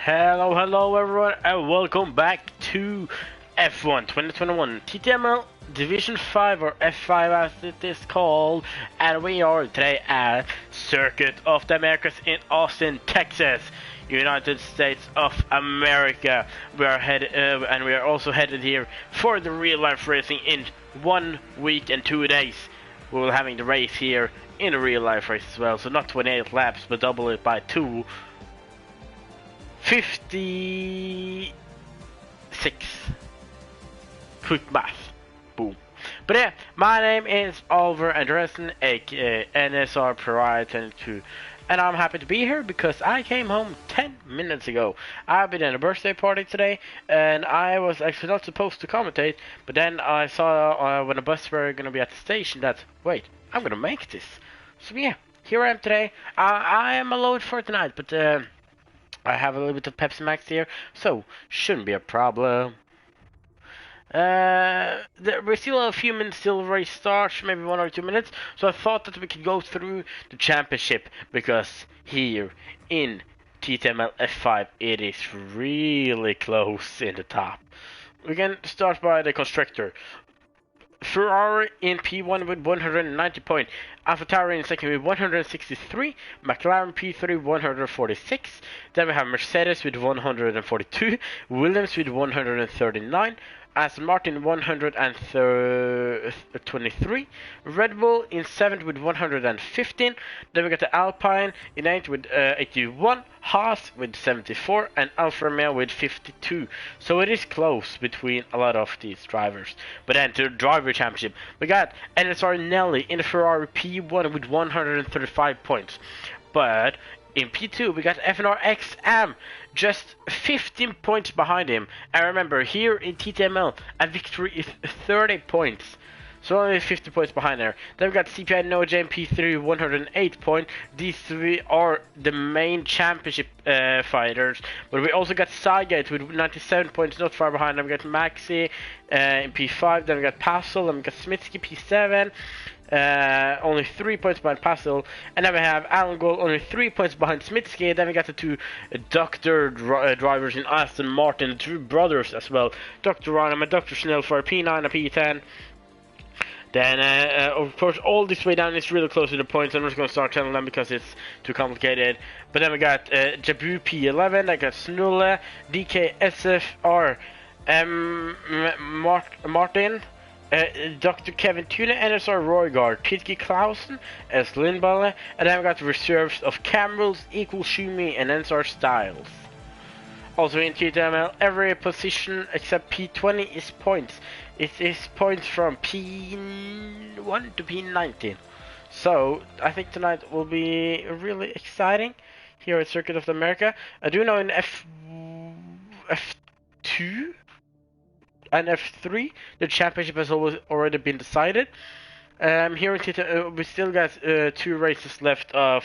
Hello everyone, and welcome back to F1 2021 TTML Division 5, or F5 as it is called, and we are today at Circuit of the Americas in Austin, Texas, United States of America. We are headed, and we are also headed here for the real life racing in 1 week and 2 days. We will having the race here in a real life race as well, so not 28 laps, but double it by 2. 56. Quick math. Boom. But yeah, my name is Oliver Andresen, aka NSR Pariah 22, and I'm happy to be here because I came home 10 minutes ago. I've been at a birthday party today, and I was actually not supposed to commentate, but then I saw when the bus were gonna be at the station that, wait, I'm gonna make this. So yeah, here I am today. I am alone for tonight, but I have a little bit of Pepsi Max here, so shouldn't be a problem. We still have a few minutes till the race starts, maybe 1 or 2 minutes, so I thought that we could go through the championship, because here in TTML F5 it is really close in the top. We can start by the constructor. Ferrari in P1 with 190 points, AlphaTauri in second with 163, McLaren P3 146, then we have Mercedes with 142, Williams with 139, Aston Martin 123, Red Bull in 7th with 115, then we got the Alpine in 8th with 81, Haas with 74, and Alfa Romeo with 52. So it is close between a lot of these drivers. But then to the driver championship, we got NSR Nelly in the Ferrari P1 with 135 points. But in P2, we got FNR XM, just 15 points behind him. And remember, here in TTML, a victory is 30 points. So only 50 points behind there. Then we got CPI NoJ and P3 108 points. These three are the main championship fighters. But we also got Sygate with 97 points, not far behind. Then we got Maxi in P5. Then we got Passel. Then we got Smitsky P7. Only 3 points behind Passel, and then we have Alan Gold only 3 points behind Smitsky. Then we got the two Doctor drivers in Aston Martin, the two brothers as well, Dr. Ryan and Dr. Snell for a P9 and a P10. Then, of course, all this way down is really close to the points. I'm just going to start telling them because it's too complicated. But then we got Jabu P11, I got Snulle, DK SFR, Martin, Dr. Kevin Tune, NSR Roygard, Titke Clausen, S. Lindballe, and then we got the reserves of Camrils, Equal Shumi, and NSR Styles. Also in TTML, every position except P20 is points. It is points from P1 to P19. So, I think tonight will be really exciting here at Circuit of America. I do know in F2 and F3, the championship has already been decided. Here in TTML, we still got 2 races left of,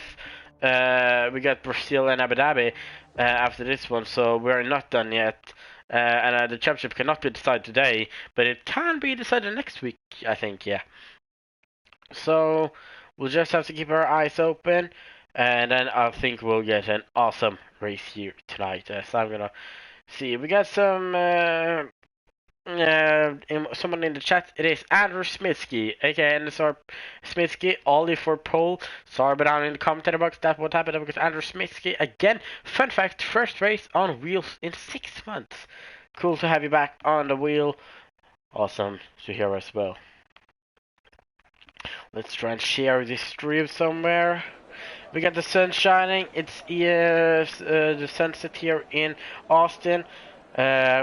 we got Brazil and Abu Dhabi after this one, so we're not done yet. And the championship cannot be decided today, but it can be decided next week, I think, yeah. So, we'll just have to keep our eyes open, and then I think we'll get an awesome race here tonight. So I'm gonna see, we got some, someone in the chat. It is Andrew Smitsky, aka NSR Smitsky, Ollie for pole. Sorry, but down in the commentary box that what happened because Andrew Smitsky again. Fun fact: first race on wheels in 6 months. Cool to have you back on the wheel. Awesome to hear as well. Let's try and share this stream somewhere. We got the sun shining. It's the sunset here in Austin.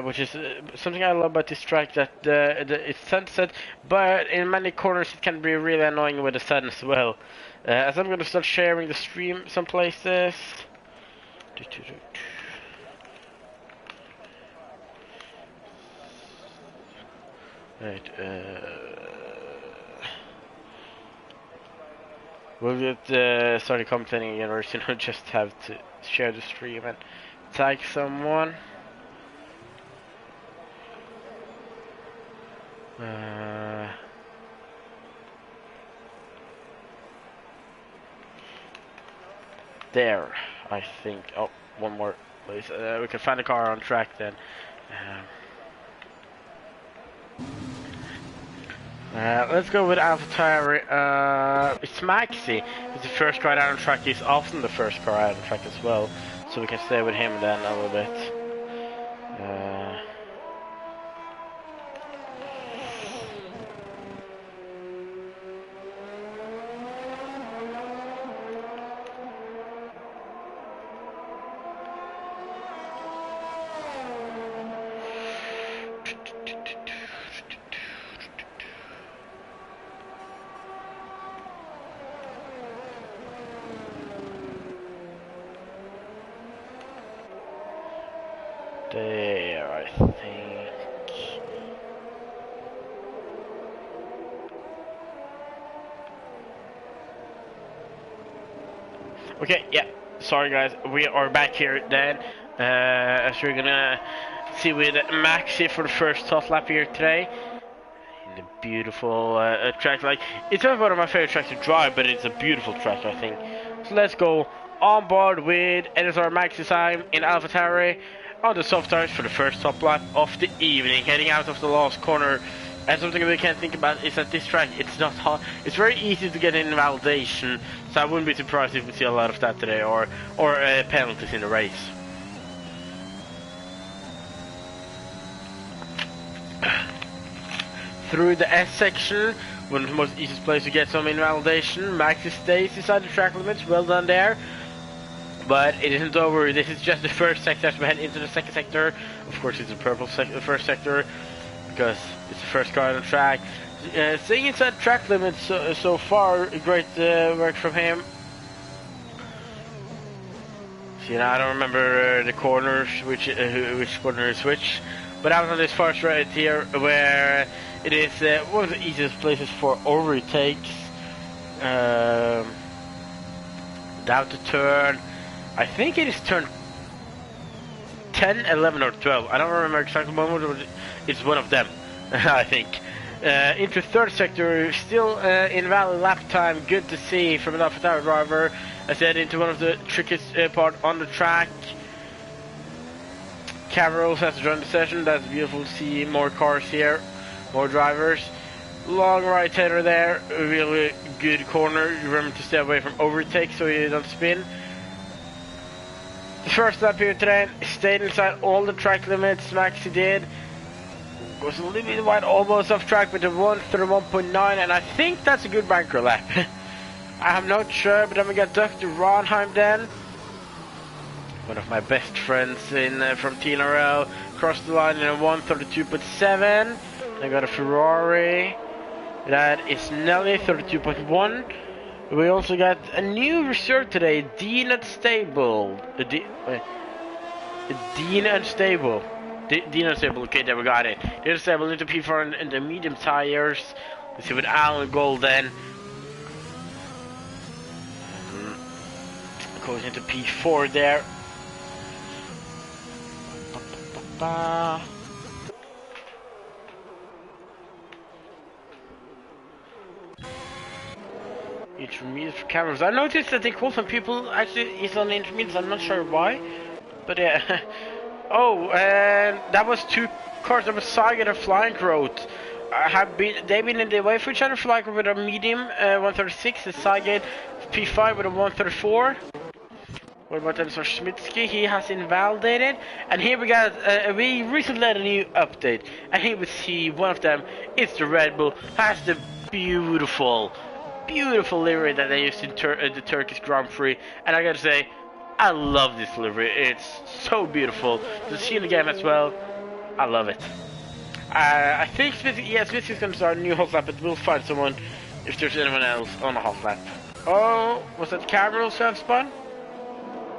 Which is something I love about this track, that it's sunset, but in many corners it can be really annoying with the sun as well. As I'm going to start sharing the stream some places. Right, we'll get started commentating again, or you know, just have to share the stream and tag someone. There, I think. Oh, one more place. We can find a car on track then. Let's go with AlphaTauri. It's Maxi. He's the first car out on track. He's often the first car out on track as well. So we can stay with him then a little bit. There, I think. Okay, yeah. Sorry guys, we are back here then. As we're gonna see with Maxi for the first hot lap here today. In the beautiful track, like, it's not one of my favorite tracks to drive, but it's a beautiful track, I think. So let's go on board with NSR Maxi time in AlphaTauri on the soft tires for the first top lap of the evening, heading out of the last corner. And something we can't think about is that this track, it's not hot. It's very easy to get invalidation, so I wouldn't be surprised if we see a lot of that today, or penalties in the race. Through the S section, one of the most easiest places to get some invalidation. Maxi stays inside the track limits, well done there. But it isn't over. This is just the first sector as we head into the second sector. Of course, it's the purple first sector because it's the first car on the track. Staying inside track limits so far, great work from him. See, now I don't remember the corners, which corner is which. But out on this first right here, where it is one of the easiest places for overtakes. Down to turn. I think it is turn 10, 11 or 12. I don't remember exactly one, but it's one of them, I think. Into third sector, still invalid lap time. Good to see from an AlphaTauri driver. I said into one of the trickiest part on the track. Cavaros has to join the session. That's beautiful to see. More cars here, more drivers. Long right hander there. Really good corner. Remember to stay away from overtakes so you don't spin. The first lap here today, stayed inside all the track limits. Maxi did. Was a little bit wide, almost off track with the 131.9, and I think that's a good banker lap. I'm not sure, but then we got Dr. Ronheim then. One of my best friends from TNRL. Crossed the line in a 132.7. I got a Ferrari. That is Nelly, 32.1. We also got a new reserve today, Dean Unstable. Dean Unstable. Dean Unstable, okay, there we got it. Dean Unstable into P4 and the medium tires. Let's see with Alan Golden. Goes into P4 there. Intermediate for cameras. I noticed that they call some people actually is on the intermediates. I'm not sure why, but yeah. Oh, and that was two cars. That was Sagan and Flying Road. They've been in the way for each other. Flying with a medium 136, and Sagan P5 with a 134. What about Ensor Schmitsky? He has invalidated, and here we got. We recently had a new update, and here we see one of them. It's the Red Bull. Has the beautiful livery that they used in the Turkish Grand Prix, and I gotta say, I love this livery. It's so beautiful to see in the game as well. I love it. I think Smith is gonna start a new hot lap, but we'll find someone if there's anyone else on a hot lap. Oh, was that Cameron self-spun?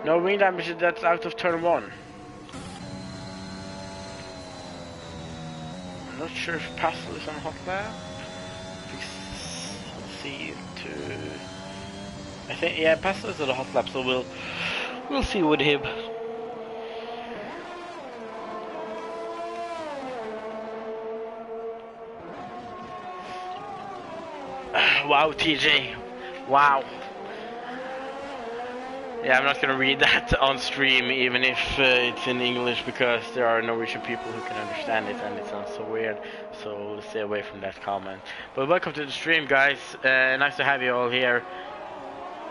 No wing damage, that's out of turn 1. I'm not sure if Pastel is on a hot lap. See to I think, yeah, Pastel is at a hot lap, so we'll see with him. Wow, TJ, wow. Yeah, I'm not gonna read that on stream, even if it's in English, because there are Norwegian people who can understand it, and it sounds so weird. So let's stay away from that comment. But welcome to the stream, guys. Nice to have you all here.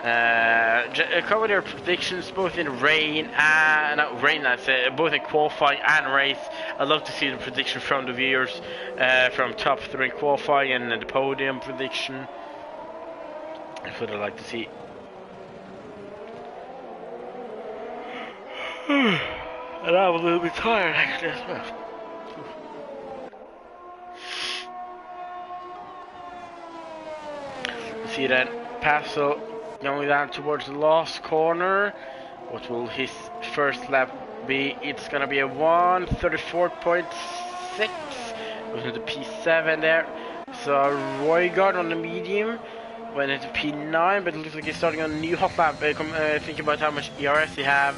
Cover their predictions both in rain and not rain. Both in qualifying and race. I'd love to see the prediction from the viewers, from top 3 in qualifying and the podium prediction. That's what I'd like to see. And I'm a little bit tired actually as well. See then, Passel going down towards the last corner. What will his first lap be? It's gonna be a 1:34.6. Goes into P7 there. So Roygaard on the medium went into P9, but it looks like he's starting on a new hot lap. Think about how much ERS he have.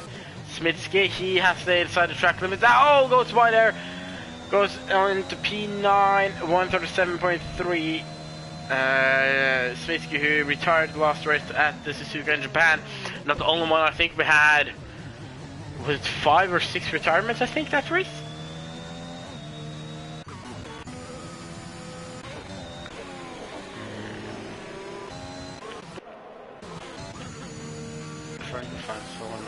Smitsky, he has stayed inside the track limit. Oh, goes by there. Goes on into P9, 137.3. Smitsky, who retired the last race at the Suzuka in Japan. Not the only one. I think we had, was it 5 or 6 retirements, I think, that race? Trying to find someone.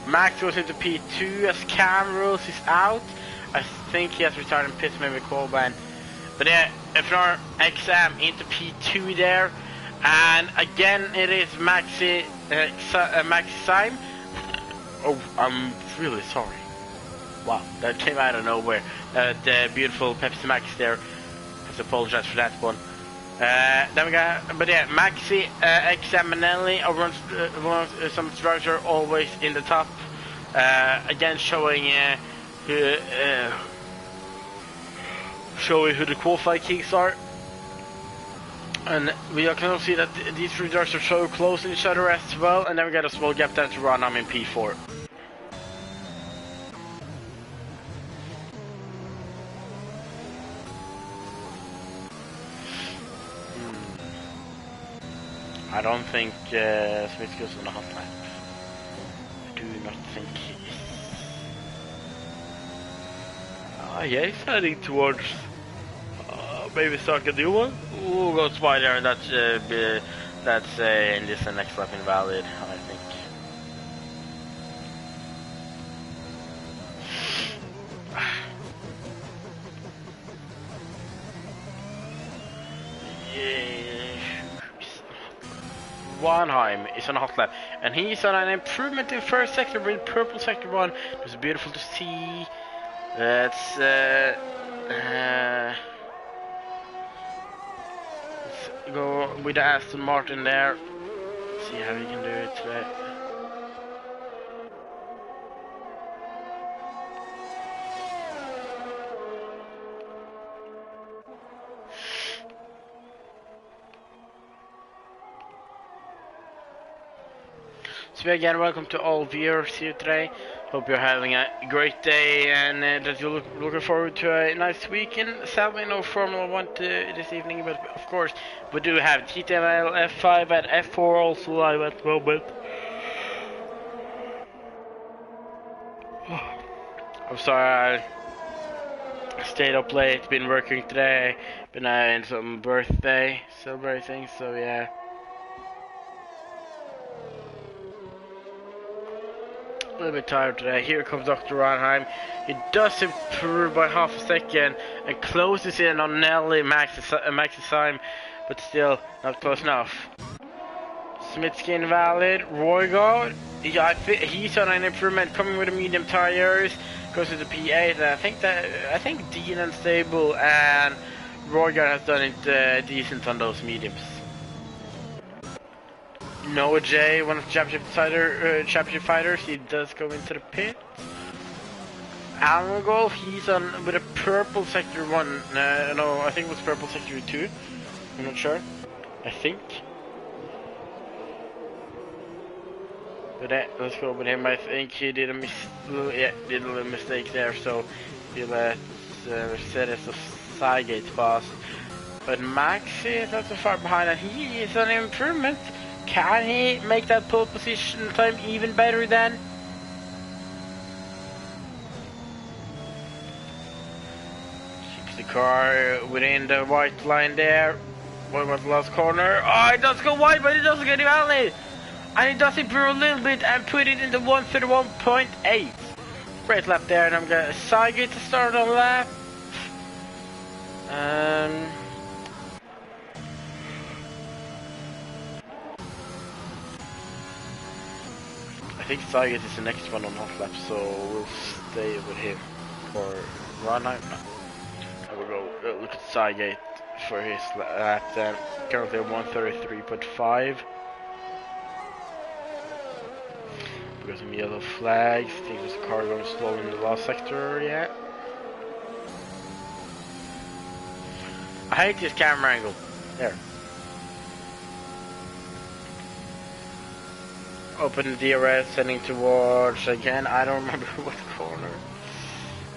Max goes into P2 as Cam Rules is out. I think he has retired in pits, maybe Colban. But yeah, FNR XM into P2 there. And again, it is Maxi Syme. Oh, I'm really sorry. Wow, that came out of nowhere. The beautiful Pepsi Max there. I have to apologize for that one. Then we got, but yeah, Maxi XM Manelli over some drivers are always in the top. Again, showing who the qualifying kings are. And we can also see that these three drivers are so close to each other as well. And then we got a small gap down to Ranam in P4. I don't think Smith goes on a hot lap. I do not think he is. Yeah, he's heading towards maybe start a new one. Ooh, goes by there, and that's in this next lap invalid, I think. Wanheim is on a hot lap, and he's on an improvement in first sector with purple sector 1. It was beautiful to see. Let's go with the Aston Martin there. See how we can do it today. So again, welcome to all viewers here today. Hope you're having a great day and that you're looking forward to a nice weekend. Sadly, no Formula 1 this evening, but of course we do have TTML F5 and F4 also live at the moment. I'm sorry I stayed up late, been working today, been in some birthday celebrating, so yeah. A little bit tired today. Here comes Dr. Ranheim. He does improve by half a second and closes in on Nelly Maxi Syme, but still not close enough. Smitsky invalid. Roygaard, yeah, he's on an improvement, coming with the medium tires. Goes to the P8. I think Dean unstable and Roygaard has done it decent on those mediums. Noah J, one of the championship fighters, he does go into the pit. Almagol, he's on with a purple sector 1. No, I think it was purple sector 2. I'm not sure. I think. But let's go with him. I think he did a little mistake there, so he let Mercedes of Sygate pass. But Maxi is not so far behind, and he is on improvement. Can he make that pole position time even better then? Keeps the car within the white line there. What about the last corner? Oh, it does go wide, but it doesn't get rally. And it does improve a little bit and put it into 131.8. Great lap there, and I'm gonna Saget to start on lap. I think Saget is the next one on hot lap, so we'll stay with him for run. There we go. Look at Saget for his lap then. Currently 133.5. Got some yellow flags. I think there's a car going slow in the last sector, yeah. I hate this camera angle. There. Open the DRS, heading towards, again, I don't remember what corner.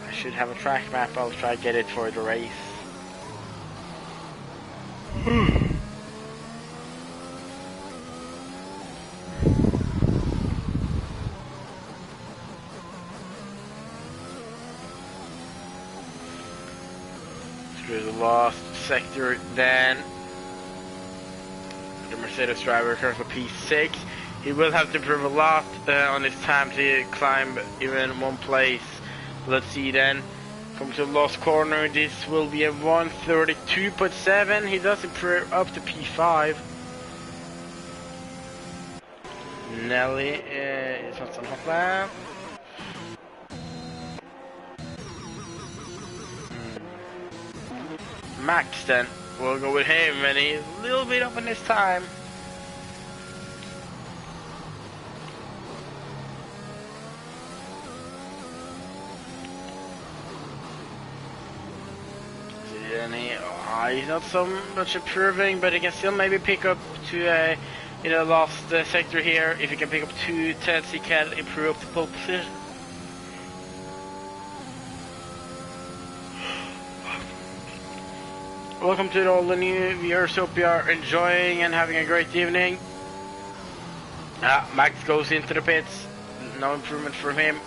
I should have a track map, I'll try to get it for the race. Through the last sector then. The Mercedes driver currently P6. He will have to improve a lot on his time to climb even one place. Let's see then. Come to the last corner. This will be a 132.7. He does improve up to P5. Nelly is not on hot lap. Max then, we'll go with him, and he's a little bit up in his time. And he's not so much improving, but he can still maybe pick up to last sector here. If he can pick up 2 tenths, he can improve up the pole position. Welcome to all the new viewers, hope you are enjoying and having a great evening. Max goes into the pits, no improvement from him.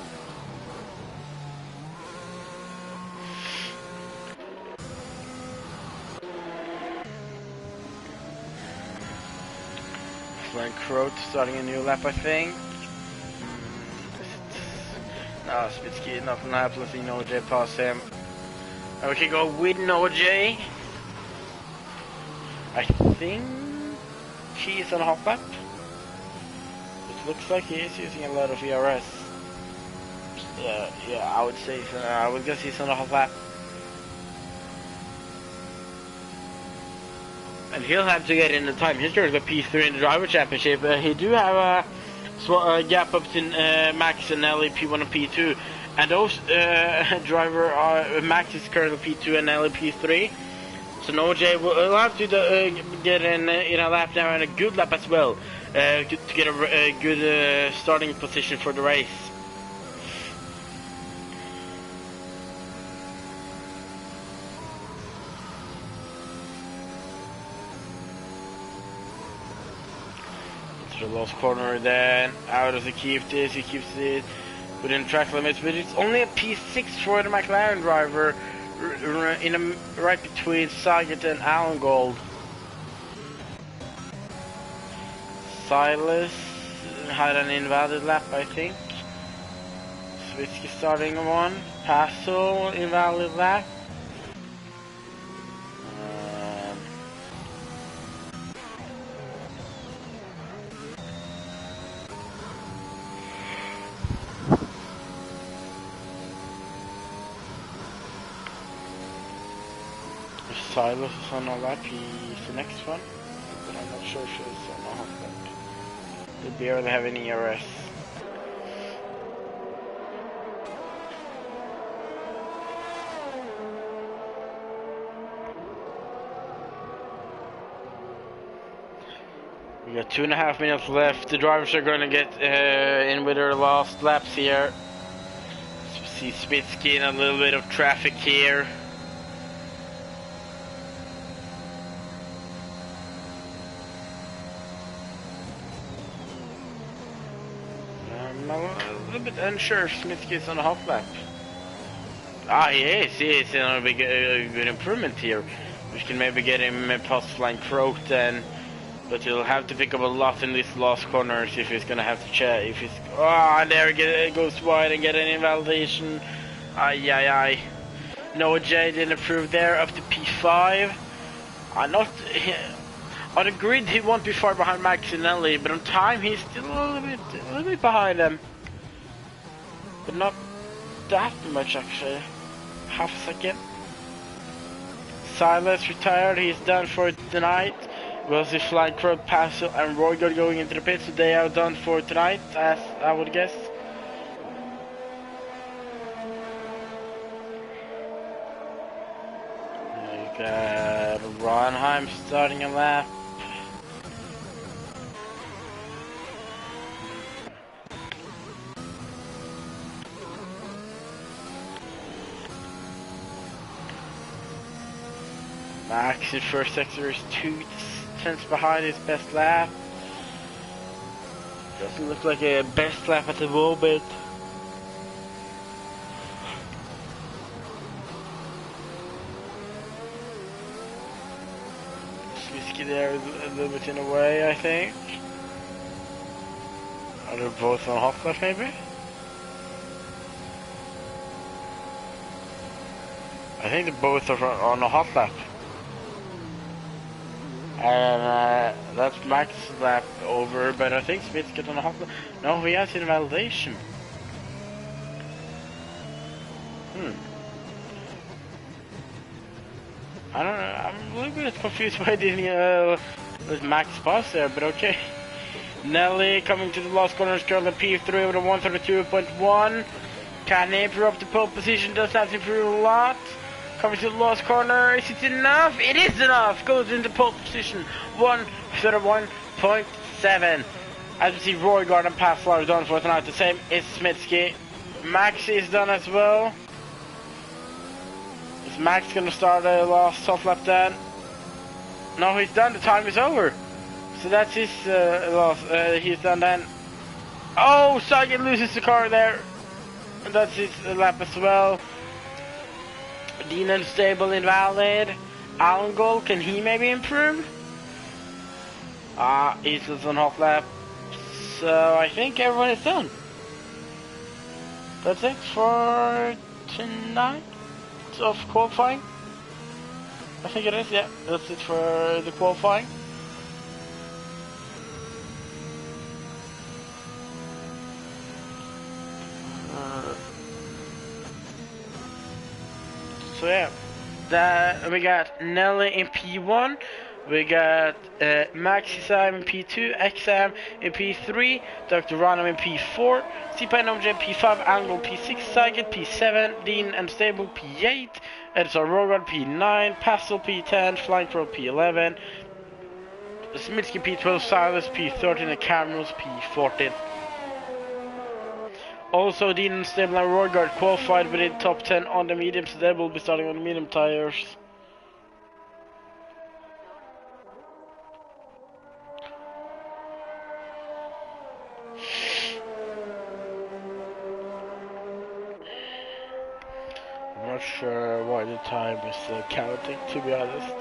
Frank Croat starting a new lap, I think. No, Spitsky, nothing happens, see OJ pass him. And we can go with OJ. I think he is on a hot lap. It looks like he is using a lot of ERS. Yeah, I would say so. I would guess he's on a hot lap. And he'll have to get in the time. He's currently P3 in the driver championship. He do have a gap up to Max and Nelly P1 and P2. And those Max is currently P2 and Nelly P3. So OJ will have to get in a lap now and a good lap as well to get a good starting position for the race. To the last corner then. How does he keep this? He keeps it within track limits, but it's only a P6 for the McLaren driver. Right between Saget and Alan Gold. Silas had an invalid lap, I think. Switsky starting one. Passo invalid lap. Silas is on a lap, he's the next one, but I'm not sure if he's on a hot lap. They barely have any ERS. We got 2.5 minutes left. The drivers are going to get in with their last laps here. See Spitsky in a little bit of traffic here. a little bit unsure if Smitsky is on a hot lap. Ah, he is in a big, good improvement here. We can maybe get him past Flying Croak then, but he'll have to pick up a lot in these last corners if he's gonna have to check. If he's there it goes wide and get an invalidation. Ay. Noah J didn't improve there, up to P5. Not on the grid he won't be far behind Maxinelli, but on time he's still a little bit behind him, but not that much actually. Half a second. Silas retired, he's done for tonight. We'll see Flying Croak, Pascal and Roygaard going into the pits, so they are done for tonight, as I would guess. We got Ronheim starting a lap. Max in first sector is 2 tenths behind his best lap. Doesn't look like a best lap at the moment. Swisky there is a little bit in the way, I think. Are they both on hot lap maybe? I think they both are on a hot lap. And that's Max lap over, but I think Smith's getting on a hot lap. No, he has invalidation. I don't know, I'm a little bit confused why didn't let Max pass there, but okay. Nelly coming to the last corner, is currently P3 with a 132.1. Can he improve up the pole position? Does have to improve a lot. Coming to the last corner, is it enough? It is enough! Goes into pole position, 131.7. As we see, Roygaard and Pascal are done for tonight. The same is Smitsky. Max is done as well. Is Max gonna start a last soft lap then? No, he's done. The time is over. So that's his last. He's done then. Oh, Sagan loses the car there. And that's his lap as well. Dean unstable, invalid. Alan Gold, can he maybe improve? He's just on hot lap. So I think everyone is done. That's it for tonight of qualifying. I think it is, yeah. That's it for the qualifying. So yeah, we got Nelly in P1, we got Maxi Sam in P2, XM in P3, Dr. Ronham in P4, CPI Nomj in P5, Angle P6, Saget P7, Dean and Stable P8, Edison Rogard P9, Pastel P10, Flying Pro P11, Smitsky P12, Silas P13, and Camerals P14. Also, Dean and Stable and Roygaard qualified within top 10 on the medium, so they will be starting on the medium tires. I'm not sure why the time is counting, to be honest.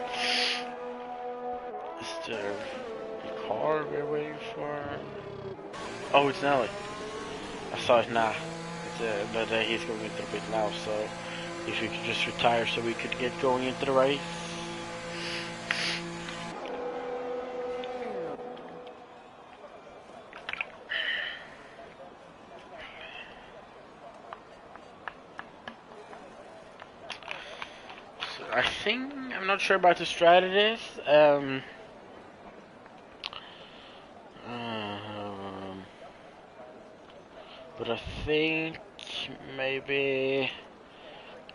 Is there a car we're waiting for? Oh, it's Nelly. I saw it now, but he's going into the pit now, so if we could just retire so we could get going into the race. So I think, I'm not sure about the strategies. But I think maybe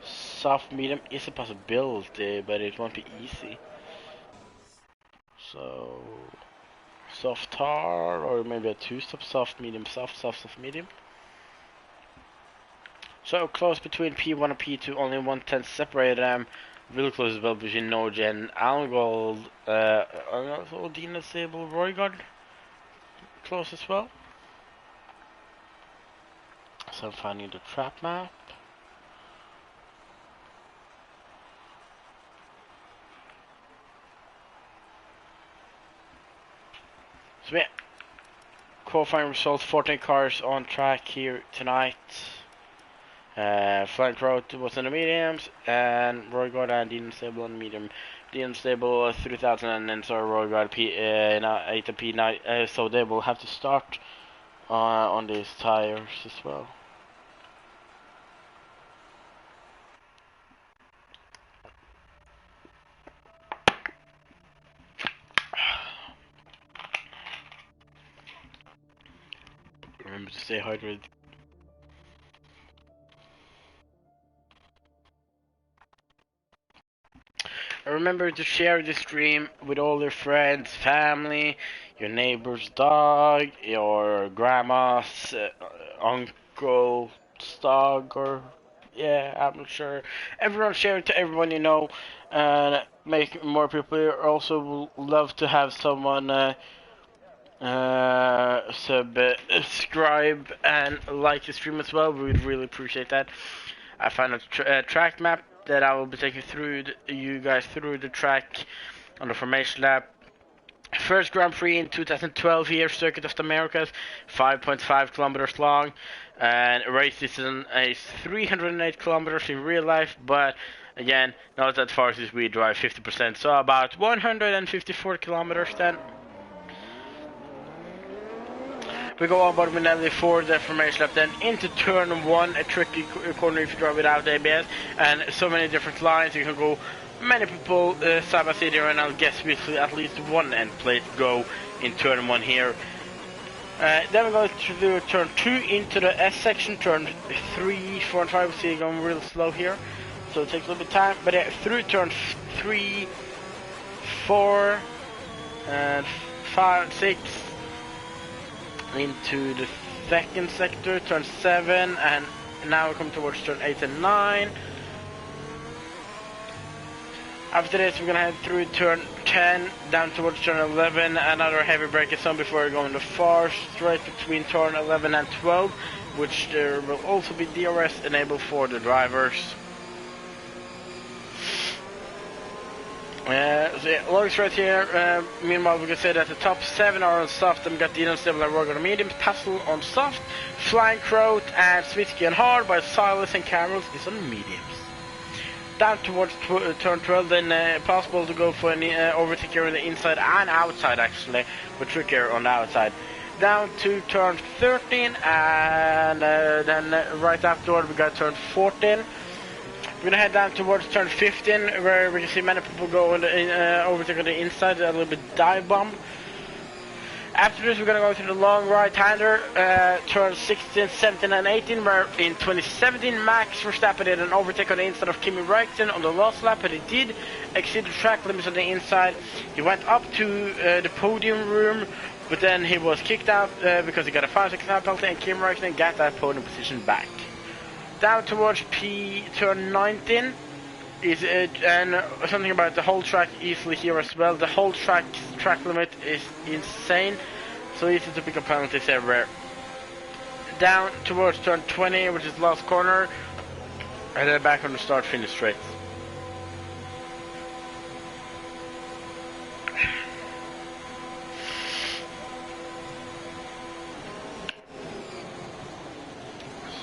soft medium is a possibility, but it won't be easy. So soft tar, or maybe a two-stop soft medium, soft medium. So close between P1 and P2, only 1/10 separate them. Real close as well between Noja and Algold. Also Dina Sable Roygaard close as well. So I'm finding the trap map. So yeah, qualifying results, 14 cars on track here tonight. Flying Crowd was in the mediums, and Roy God and Dean Stable on medium. Dean Stable 3000 and then so Roy God in 8 and P9, so they will have to start on these tires as well. Remember to stay hydrated. Remember to share the stream with all your friends, family, your neighbor's dog, your grandma's uncle's dog, or yeah, I'm not sure. Everyone share it to everyone you know, and make more people. Also, love to have someone subscribe and like the stream as well. We would really appreciate that. I found a track map that I will be taking through you guys through the track on the formation lap. First Grand Prix in 2012 here, Circuit of the Americas, 5.5 kilometers long, and race distance is 308 kilometers in real life, but again, not that far as we drive 50%, so about 154 kilometers then. We go on bottom Benelli for the formation lap, then into turn 1, a tricky corner if you drive without ABS, and so many different lines. You can go many people side by side here, and I'll guess we see at least one end plate go in turn 1 here. Then we go to turn 2 into the S section, turn 3, 4 and 5, we see it going real slow here, so it takes a little bit of time, but through turn 3, 4, and 5, 6, into the second sector, turn 7, and now we come towards turn 8 and 9. After this we're gonna head through turn 10 down towards turn 11, another heavy braking zone before going to far straight between turn 11 and 12, which there will also be DRS enabled for the drivers. So yeah, long straight here. Meanwhile, we can say that the top 7 are on soft, and we got Dino Stable and Roger on medium, Tassel on soft, Flying Crowd and Switsky and hard, while Silas and Cameros is on mediums. Down towards turn 12, then possible to go for an overtaker on the inside and outside actually, but trickier on the outside. Down to turn 13, and then right afterward we got turn 14. We're gonna head down towards turn 15, where we can see many people go on the overtake on the inside, a little bit dive bomb. After this, we're gonna go to the long right-hander, turn 16, 17, and 18, where in 2017 Max Verstappen did an overtake on the inside of Kimi Räikkönen on the last lap, but he did exceed the track limits on the inside. He went up to the podium room, but then he was kicked out because he got a 5-second time penalty, and Kimi Räikkönen got that podium position back. Down towards turn 19 is and something about the whole track easily here as well. The whole track limit is insane, so easy to pick up penalties everywhere. Down towards turn 20, which is the last corner, and then back on the start-finish straight.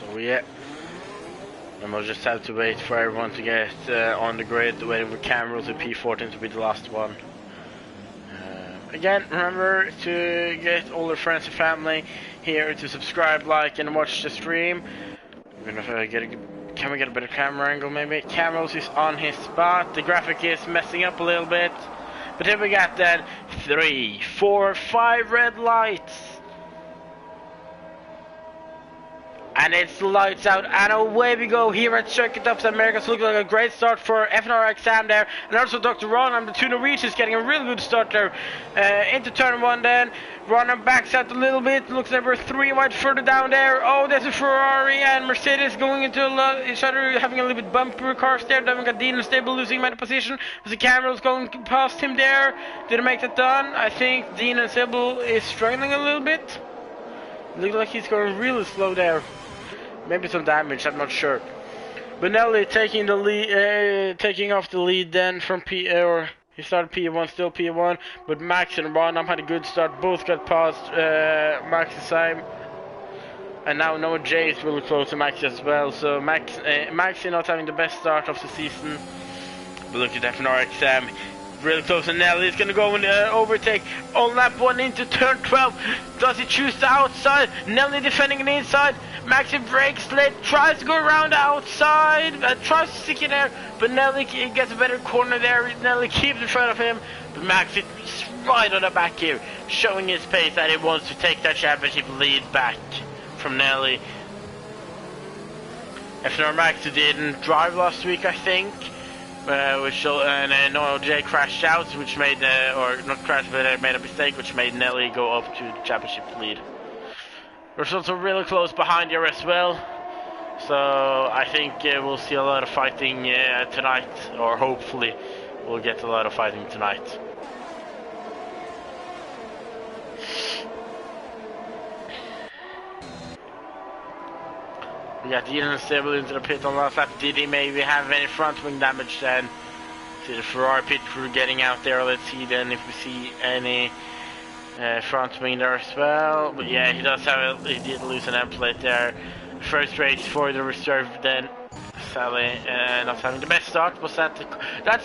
So yeah. And we'll just have to wait for everyone to get on the grid, waiting for Cameros and P14 to be the last one. Again, remember to get all your friends and family here to subscribe, like, and watch the stream. We're gonna can we get a better camera angle maybe? Cameros is on his spot, the graphic is messing up a little bit. But here we got then 3, 4, 5 red lights. And it's lights out, and away we go here at Circuit of the Americas. Looks like a great start for FNR exam there, and also Dr. Ron, the two Norwegians, getting a really good start there. Into turn 1 then, Ron backs out a little bit, looks like we're 3 wide further down there. Oh, there's a Ferrari and Mercedes going into each other, having a little bit bumper cars there. Then we got Dean Stable losing my position. The camera's going past him there. Didn't make that done. I think Dean Stable is struggling a little bit. Looks like he's going really slow there. Maybe some damage, I'm not sure. But Nelly taking the lead, taking off the lead then from or he started P1, still P1, but Max and Ronham had a good start. Both got past Max's time. And now Noah J is really close to Max as well. So Max is not having the best start of the season. But look at FNR XM. Really close, and Nelly is going to go and overtake on lap 1 into turn 12. Does he choose the outside? Nelly defending the inside. Maxi breaks late, tries to go around the outside, tries to stick in there, but Nelly gets a better corner there. Nelly keeps in front of him, but Maxi is right on the back here, showing his pace that he wants to take that championship lead back from Nelly. FNR Max didn't drive last week, I think. And Noel J crashed out, which made, or not crashed, but made a mistake, which made Nelly go up to the championship lead. Results are really close behind here as well, so I think we'll see a lot of fighting tonight, or hopefully we'll get a lot of fighting tonight. We got Dean Unstable into the pit on last lap. Did he maybe have any front wing damage then? See the Ferrari pit crew getting out there. Let's see then if we see any front wing there as well. But yeah, he did lose an end plate there. First race for the reserve then. Sally not having the best start. Was that's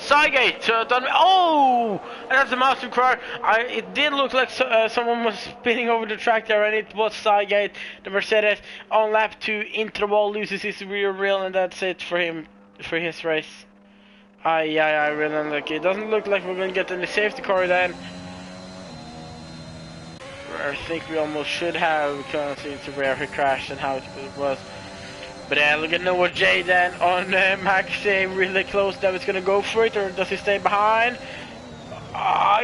Cygate done. Oh, and that's a massive car. It did look like someone was spinning over the track there, and it was Cygate, the Mercedes, on lap 2 into the wall, loses his rear wheel, and that's it for him for his race. I really unlucky. It doesn't look like we're going to get in the safety car then. I think we almost should have, because it's where he crashed and how it was. But look at Noah J then on Max, really close. That was going to go for it, or does he stay behind?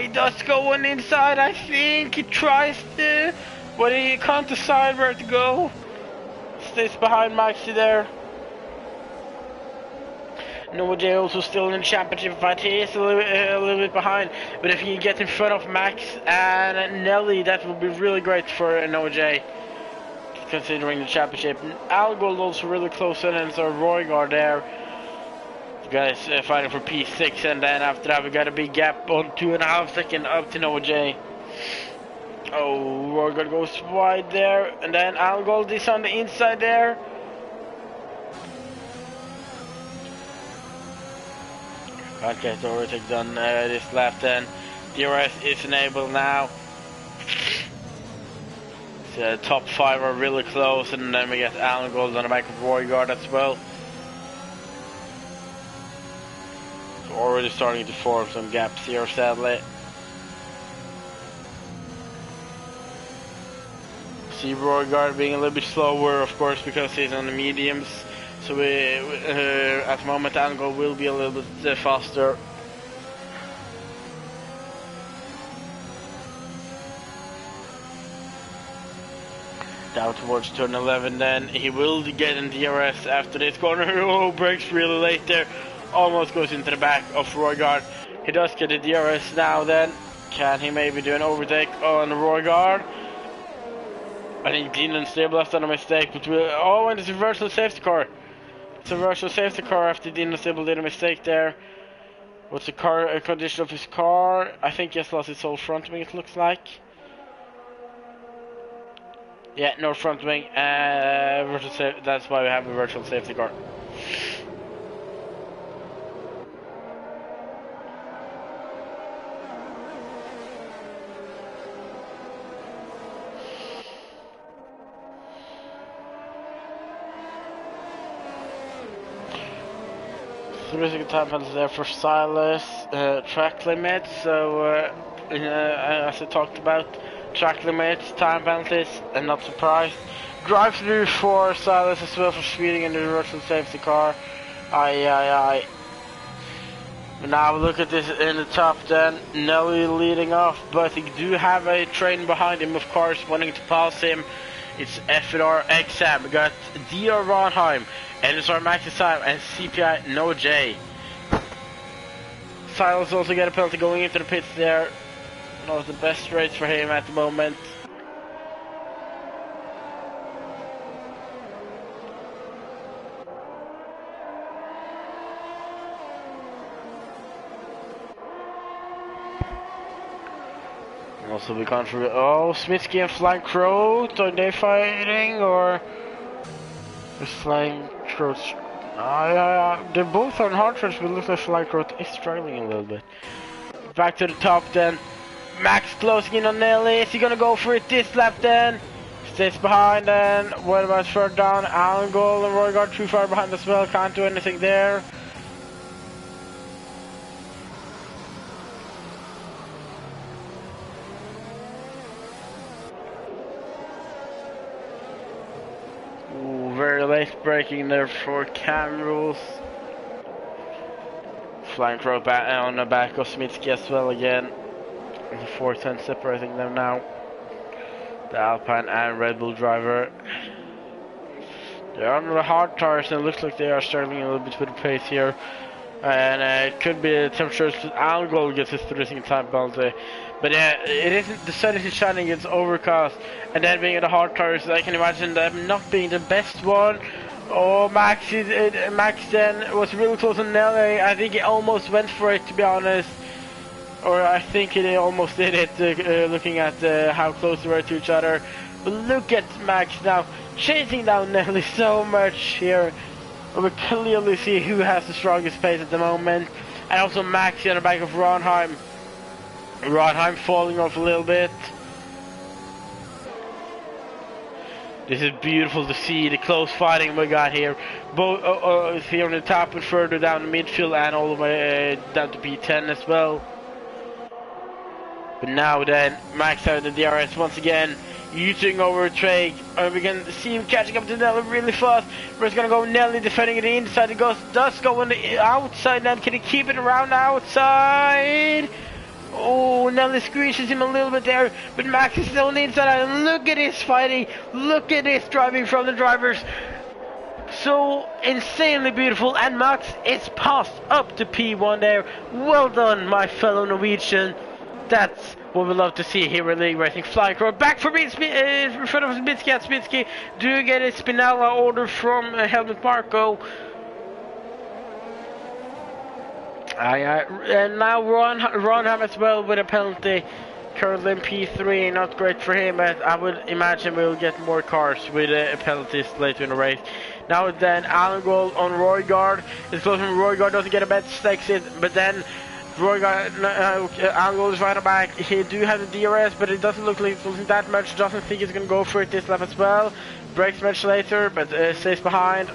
He does go on inside, I think. He tries to, but he can't decide where to go. Stays behind Maxi there. Noah J also still in the championship fight. He is a little bit behind, but if he gets in front of Max and Nelly, that will be really great for Noah J, considering the championship. Algold also really close in, and so Roygaard there. The guys fighting for P6, and then after that we got a big gap on 2.5 seconds up to Noah J. Oh, Roygaard goes wide there, and then Algold is on the inside there. Can't get the overtake done this lap then. DRS is enabled now. The top 5 are really close, and then we get Alan Gold on the back of Roygaard as well. So already starting to form some gaps here, sadly. See Roygaard being a little bit slower, of course, because he's on the mediums. So at the moment Alan Gold will be a little bit faster. Down towards turn 11 then. He will get in DRS after this corner. Oh, brakes really late there. Almost goes into the back of Roygaard. He does get a DRS now then. Can he maybe do an overtake on Roygaard? I think Dean Unstable has done a mistake. But oh, and it's a virtual safety car. It's a virtual safety car after Dean Unstable did a mistake there. What's the condition of his car? I think he has lost his whole front wing, it looks like. Yeah, no front wing. That's why we have a virtual safety car. Terrific time penalty there for Silas. Track limits. So as I talked about, track limits, time penalties, and not surprised. Drive through for Silas as well for speeding in the virtual safety car. Aye. But now look at this in the top then. Nelly leading off, but he do have a train behind him, of course, wanting to pass him. It's FNR XM. We got DR Ronheim, NSR Max's time, and CPI Noah J. Silas also get a penalty going into the pits there. Not the best race for him at the moment. Also, we can't forget. Oh, Smitsky and Flying Crow. Are they fighting or is Flying Crow? They're both on hard tracks, but it looks like Flying Crow is struggling a little bit. Back to the top then. Max closing in on Nelly. Is he gonna go for it this lap then? Stays behind then. What about further down? Angle and Roy got too far behind as well. Can't do anything there. Ooh, very late braking there for Cam rules. Flying Crow back on the back of Smitsky as well again. The 410 separating them now. The Alpine and Red Bull driver. They're on the hard tires and it looks like they are struggling a little bit with the pace here. And it could be the temperatures. Angle gets his racing time penalty. But it isn't, the sun isn't shining, it's overcast. And then being in the hard tires, I can imagine them not being the best one. Oh, Max then was really close on Nelly. I think he almost went for it, to be honest. Or I think he almost did it, looking at how close they were to each other. But look at Max now, chasing down Nelly so much here. We clearly see who has the strongest pace at the moment. And also Max on the back of Ronheim. Ronheim falling off a little bit. This is beautiful to see, the close fighting we got here. Both here on the top and further down the midfield and all the way down to P10 as well. But now then, Max out of the DRS once again, using over Trey. We can see him catching up to Nelly really fast. We're just gonna go Nelly defending the inside. It does go on the outside now. Can he keep it around the outside? Oh, Nelly squeezes him a little bit there, but Max is still on the inside. And look at his fighting. Look at this driving from the drivers. So insanely beautiful. And Max is passed up to P1 there. Well done, my fellow Norwegian. That's what we love to see here in League Racing. Flying Crow back for in front of Smitsky, and Smitsky do get a Spinella order from Helmut Marko. And now Ronham as well with a penalty. Currently in P3, not great for him, but I would imagine we'll get more cars with penalties later in the race. Now then, Angle on Roygaard. It's close when Roygaard doesn't get a bad exit, but then Angle is right back. He do have the DRS, but it doesn't look like it's losing that much. Doesn't think he's gonna go for it this lap as well. Breaks much later, but stays behind.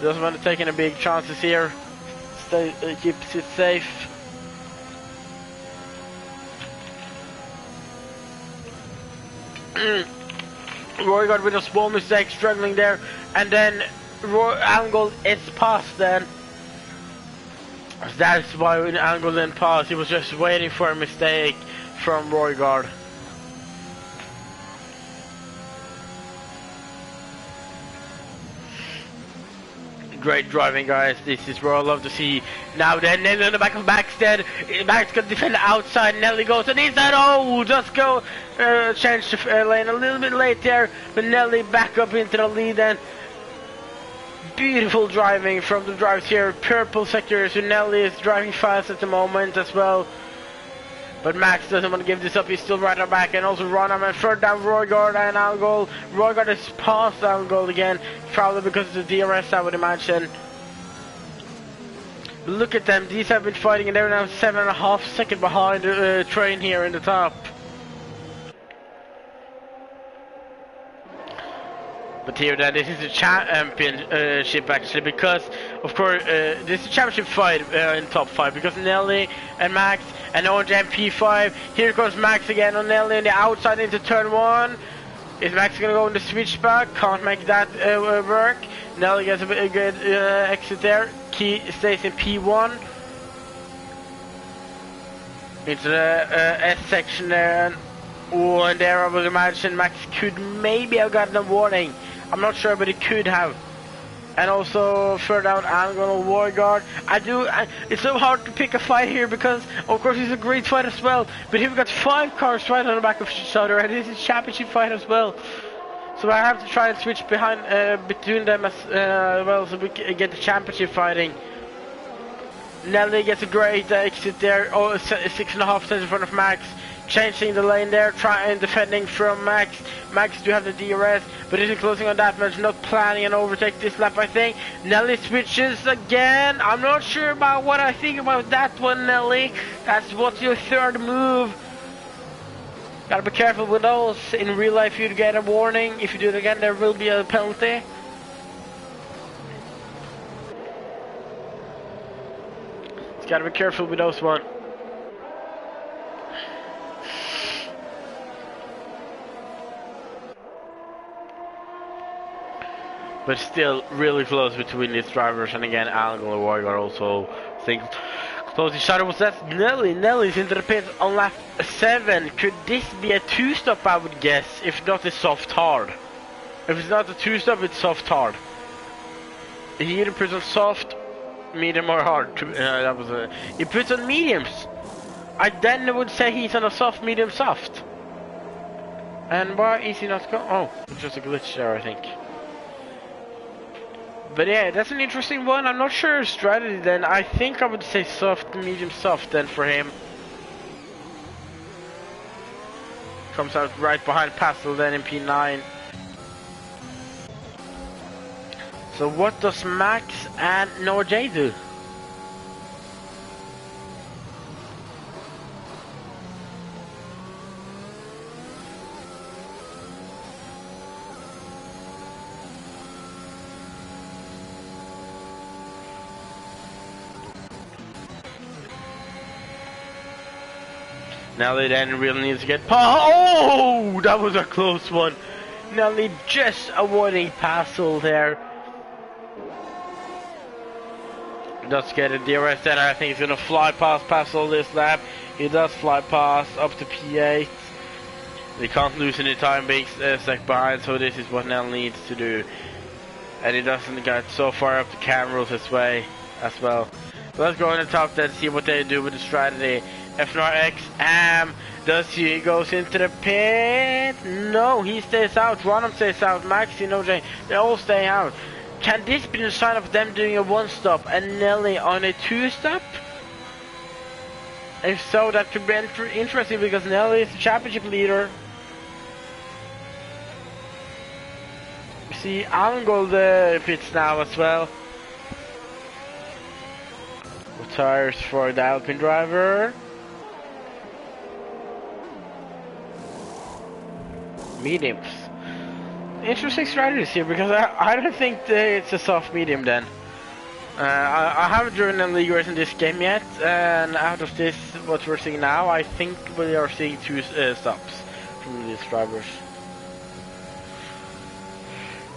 Doesn't want to take any big chances here. Keeps it safe. Roygaard with a small mistake, struggling there, and then Angle is passed then. That's why when Angle didn't pass, he was just waiting for a mistake from Roygaard. Great driving, guys. This is what I love to see. Now then, Nelly on the back of Max then. Max gonna defend the outside. Nelly goes on the inside. Oh, just go change the lane a little bit late there. But Nelly back up into the lead then. Beautiful driving from the drivers here. Purple sector, so Nelly is driving fast at the moment as well. But Max doesn't want to give this up. He's still right on back, and also Ronham and third down Roygaard and Angle. Roygaard is past Angle again, probably because of the DRS, I would imagine. Look at them. These have been fighting, and they're now 7.5 seconds behind the train here in the top. But here then, this is a championship actually, because of course this is a championship fight in top 5, because Nelly and Max and Orange and P5. Here comes Max again on Nelly on the outside into turn 1. Is Max gonna go in the switchback? Can't make that work. Nelly gets a good exit there. Key stays in P1 into the S section there. Oh, and there I would imagine Max could maybe have gotten a warning. I'm not sure, but it could have. And also further down, Angle Warguard. It's so hard to pick a fight here because, of course, he's a great fight as well. But here we got 5 cars right on the back of each other, and this is a championship fight as well. So I have to try and switch behind between them as well, so we can get the championship fighting. Nelly gets a great exit there. Oh, 6.5 seconds in front of Max. changing the lane there, trying defending from Max. Max do have the DRS, but isn't closing on that much, not planning an overtake this lap, I think. Nelly switches again. I'm not sure about what I think about that one, Nelly. That's what's your third move. Gotta be careful with those. In real life you'd get a warning. If you do it again, there will be a penalty. Just gotta be careful with those one. But still really close between these drivers, and again Alan and Roy are also think close each other. Was that Nelly? Nelly's into the pit on lap 7. Could this be a 2-stop, I would guess, if not a soft hard? If it's not a 2-stop, it's soft hard. He either puts on soft, medium or hard. That was a, he puts on mediums. I then would say he's on a soft, medium, soft. And why is he not going? Oh, it's just a glitch there, I think. But yeah, that's an interesting one. I'm not sure strategy then. I think I would say soft, medium, soft then for him. Comes out right behind Pastel then in P9. So what does Max and Noah J do? Nelly then really needs to get oh, that was a close one. Nelly just avoiding Passel there. Does get a DRS then. I think he's gonna fly past Passel this lap. He does fly past up to P8. He can't lose any time being stuck behind, so this is what Nelly needs to do. And he doesn't get so far up the cameras this way as well. So let's go on the top then, see what they do with the strategy. FNRX does he goes into the pit? No, he stays out. Ronham stays out. Maxi, no Jay, they all stay out. Can this be the sign of them doing a 1-stop and Nelly on a 2-stop? If so, that could be interesting because Nelly is the championship leader. You see Alan Gold pits now as well. Retires for the Alpine driver. Mediums. Interesting strategies here because I don't think it's a soft medium then. I haven't driven in League Race in this game yet, and out of this, what we're seeing now, I think we are seeing 2 stops from these drivers.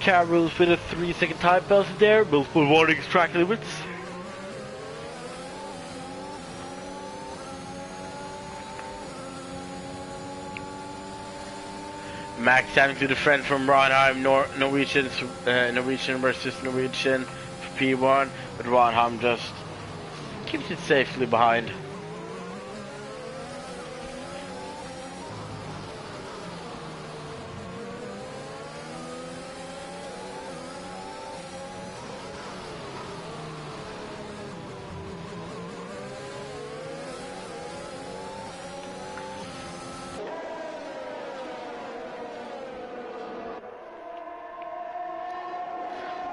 Car rules with a 3-second time penalty there, multiple warnings, track limits. Max having to defend from Ronheim, Norwegian versus Norwegian for P1, but Ronheim just keeps it safely behind.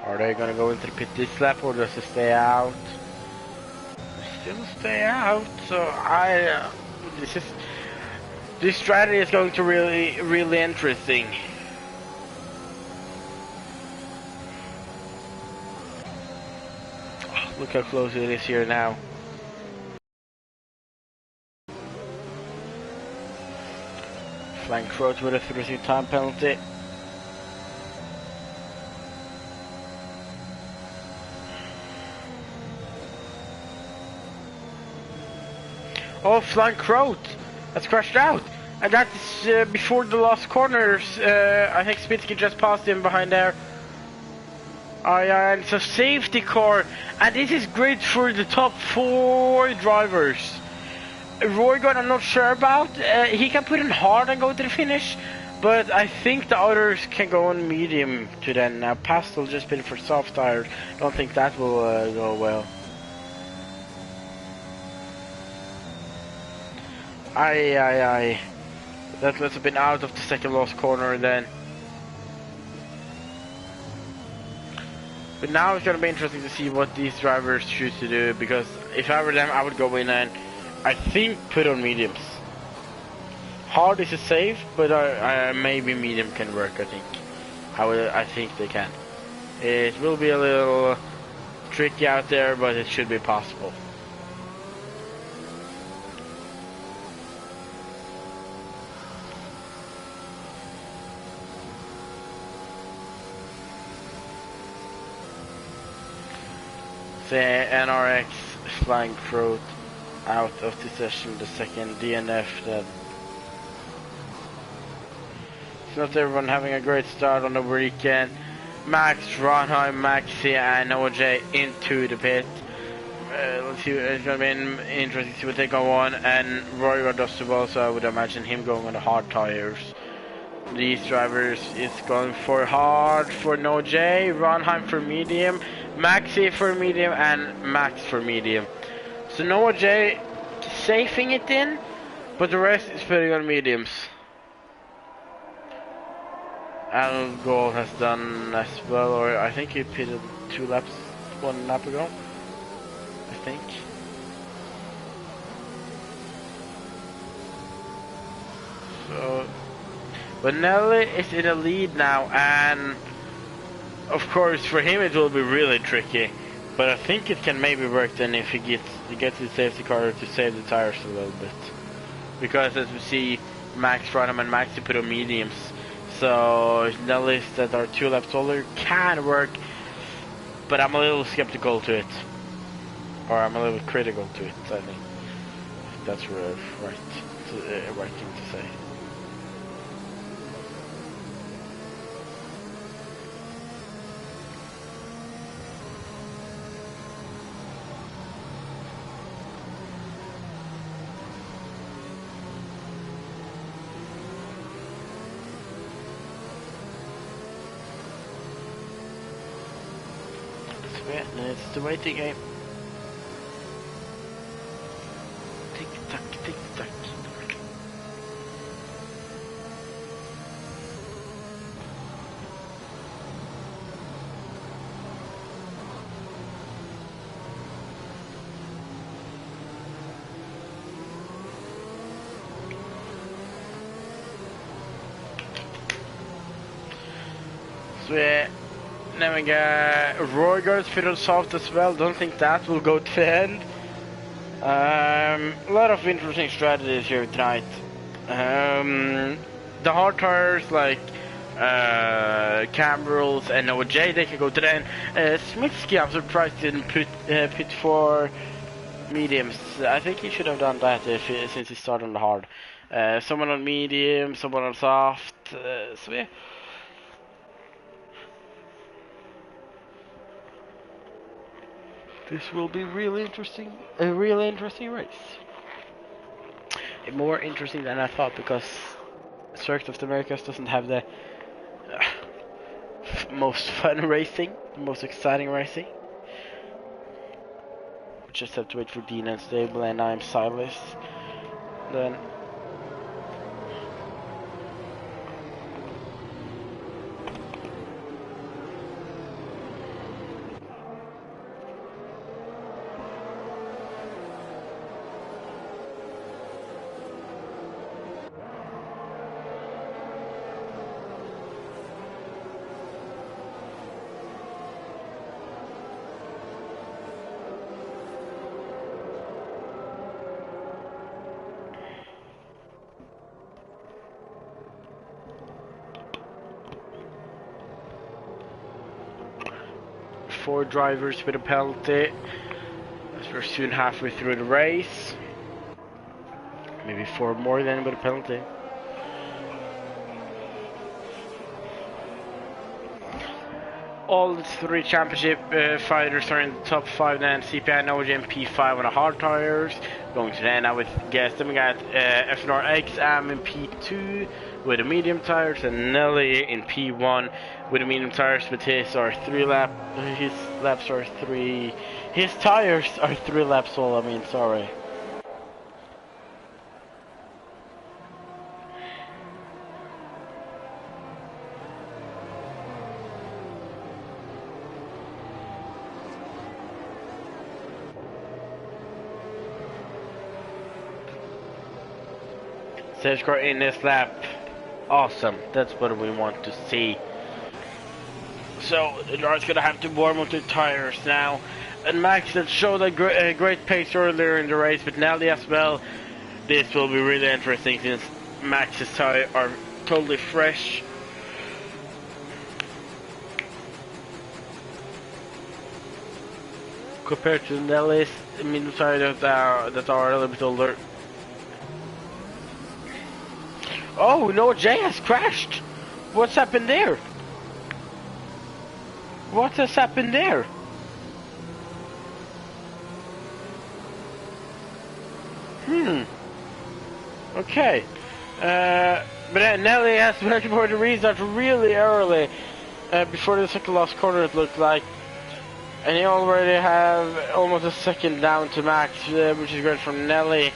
Are they gonna go into the pit this lap or does it stay out? Still stay out, so this strategy is going to really interesting. Oh, look how close it is here now. Flank Roach with a 3-second time penalty. Oh, flank road. That's crashed out. And that is before the last corners. I think Spitsky just passed him behind there. Oh yeah, and it's a safety car. And this is great for the top 4 drivers. Roygon I'm not sure about. He can put in hard and go to the finish. But I think the others can go on medium to then. Now Pastel just been for soft tires. Don't think that will go well. Aye. That must have been out of the second last corner then. But now it's gonna be interesting to see what these drivers choose to do, because if I were them, I would go in and I think put on mediums. Hard is a save, but maybe medium can work. I think they can. It will be a little tricky out there, but it should be possible. The NRX flying throat out of the session, the second DNF then. It's not everyone having a great start on the weekend. Max, Ronheim, Maxi and OJ into the pit. Let's see, it's going to be interesting to see what they go on, and Roy does as well, so I would imagine him going on the hard tires. These drivers is going for hard for NoJ, Ronheim for medium, Maxi for medium, and Max for medium. So NoJ safing it in, but the rest is putting on mediums. Al Goal has done as well, or I think he pitted 1 lap ago. I think. So, but Nelly is in the lead now, and of course for him it will be really tricky. But I think it can maybe work then if he gets his safety car to save the tires a little bit. Because as we see, Max, Ronham and Maxi put on mediums. So Nellies that are 2 laps older can work, but I'm a little skeptical to it. Or I'm a little critical to it, I think. That's right thing to say. It's the waiting game. Tick tack, tick tack. So now we got Roygar's fiddle soft as well. Don't think that will go to the end. A lot of interesting strategies here tonight. The hard tires like Cambrels and OJ, they can go to the end. Smitsky, I'm surprised didn't pit for mediums. I think he should have done that since he started on the hard. Someone on medium, someone on soft. So yeah. This will be really interesting, a really interesting race. More interesting than I thought, because Circuit of the Americas doesn't have the most fun racing, the most exciting racing. We just have to wait for Dean and Stable, and I'm Silas. Then four drivers with a penalty, as we're soon halfway through the race. Maybe 4 more than with a penalty. All 3 championship fighters are in the top 5 then. CPI, OJ, and P5 on the hard tires. Going to the end now with guests. Then we got FNR XM in P2 with the medium tires, and Nelly in P1 with the medium tires, but his laps are 3. His tires are 3 laps old, sorry. Save score in this lap. Awesome. That's what we want to see. So the driver's gonna have to warm up their tires now. And Max had showed a great pace earlier in the race, but Nelly as well. This will be really interesting since Max's tires are totally fresh. Compared to Nelly's middle tires that are a little bit older. Oh no, Jay has crashed! What's happened there? What has happened there? Okay. But Nelly has went for the restart really early. Before the second last corner it looked like. And he already have almost a second down to Max, which is great from Nelly.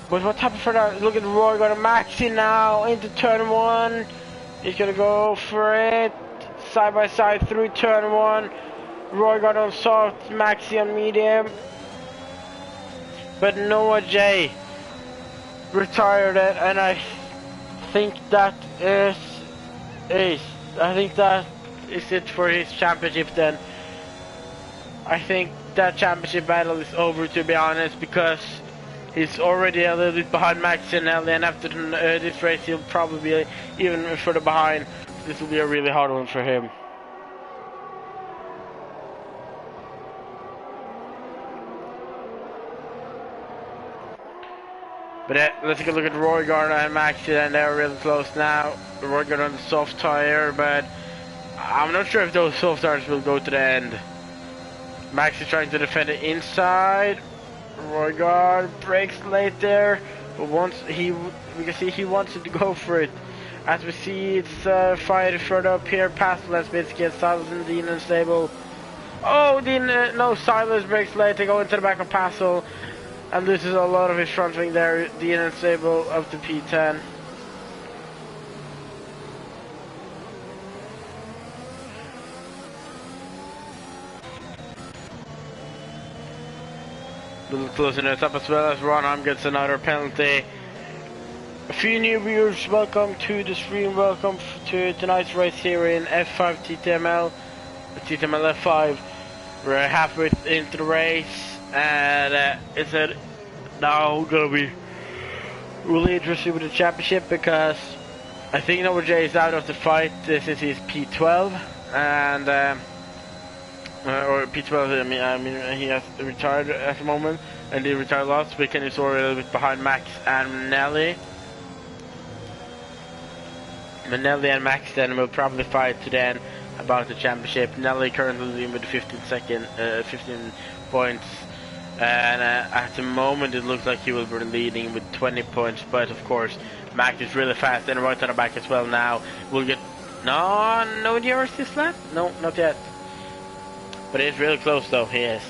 But what happened for that? Look at Roy got a Maxi now into turn 1. He's gonna go for it. Side by side through turn 1. Roy got on soft, Maxi on medium. But Noah J retired it, and I think that is it for his championship then. I think that championship battle is over, to be honest, because he's already a little bit behind Max and Nelly, and after this race he'll probably be even further behind. This will be a really hard one for him. But let's take a look at Roy Gardner and Maxi, and they're really close now. Roy Gardner on the soft tire, but I'm not sure if those soft tires will go to the end. Max is trying to defend it inside. Roy Gardner breaks late there, but we can see he wants to go for it. As we see, it's fired further up here past Lesbitsky and Silas and Dean unstable. Oh, Dean, no, Silas breaks late to go into the back of Passel and loses a lot of his front wing there. Dean unstable up to P10. A little closer to the top as well as Ronham gets another penalty. A few new viewers, welcome to the stream, welcome to tonight's race here in F5 TTML, TTML F5. We're halfway into the race, and it's now gonna be really interesting with the championship, because I think Noah J is out of the fight since he's P12, and or P12, I mean he has retired at the moment, and he retired last weekend. He's already a little bit behind Max and Nelly. But Nelly and Max then will probably fight to the end about the championship. Nelly currently leading with 15 points, and at the moment it looks like he will be leading with 20 points, but of course Max is really fast and right on the back as well now. We'll get no DRS this lap? No, not yet. But it's really close though, he is.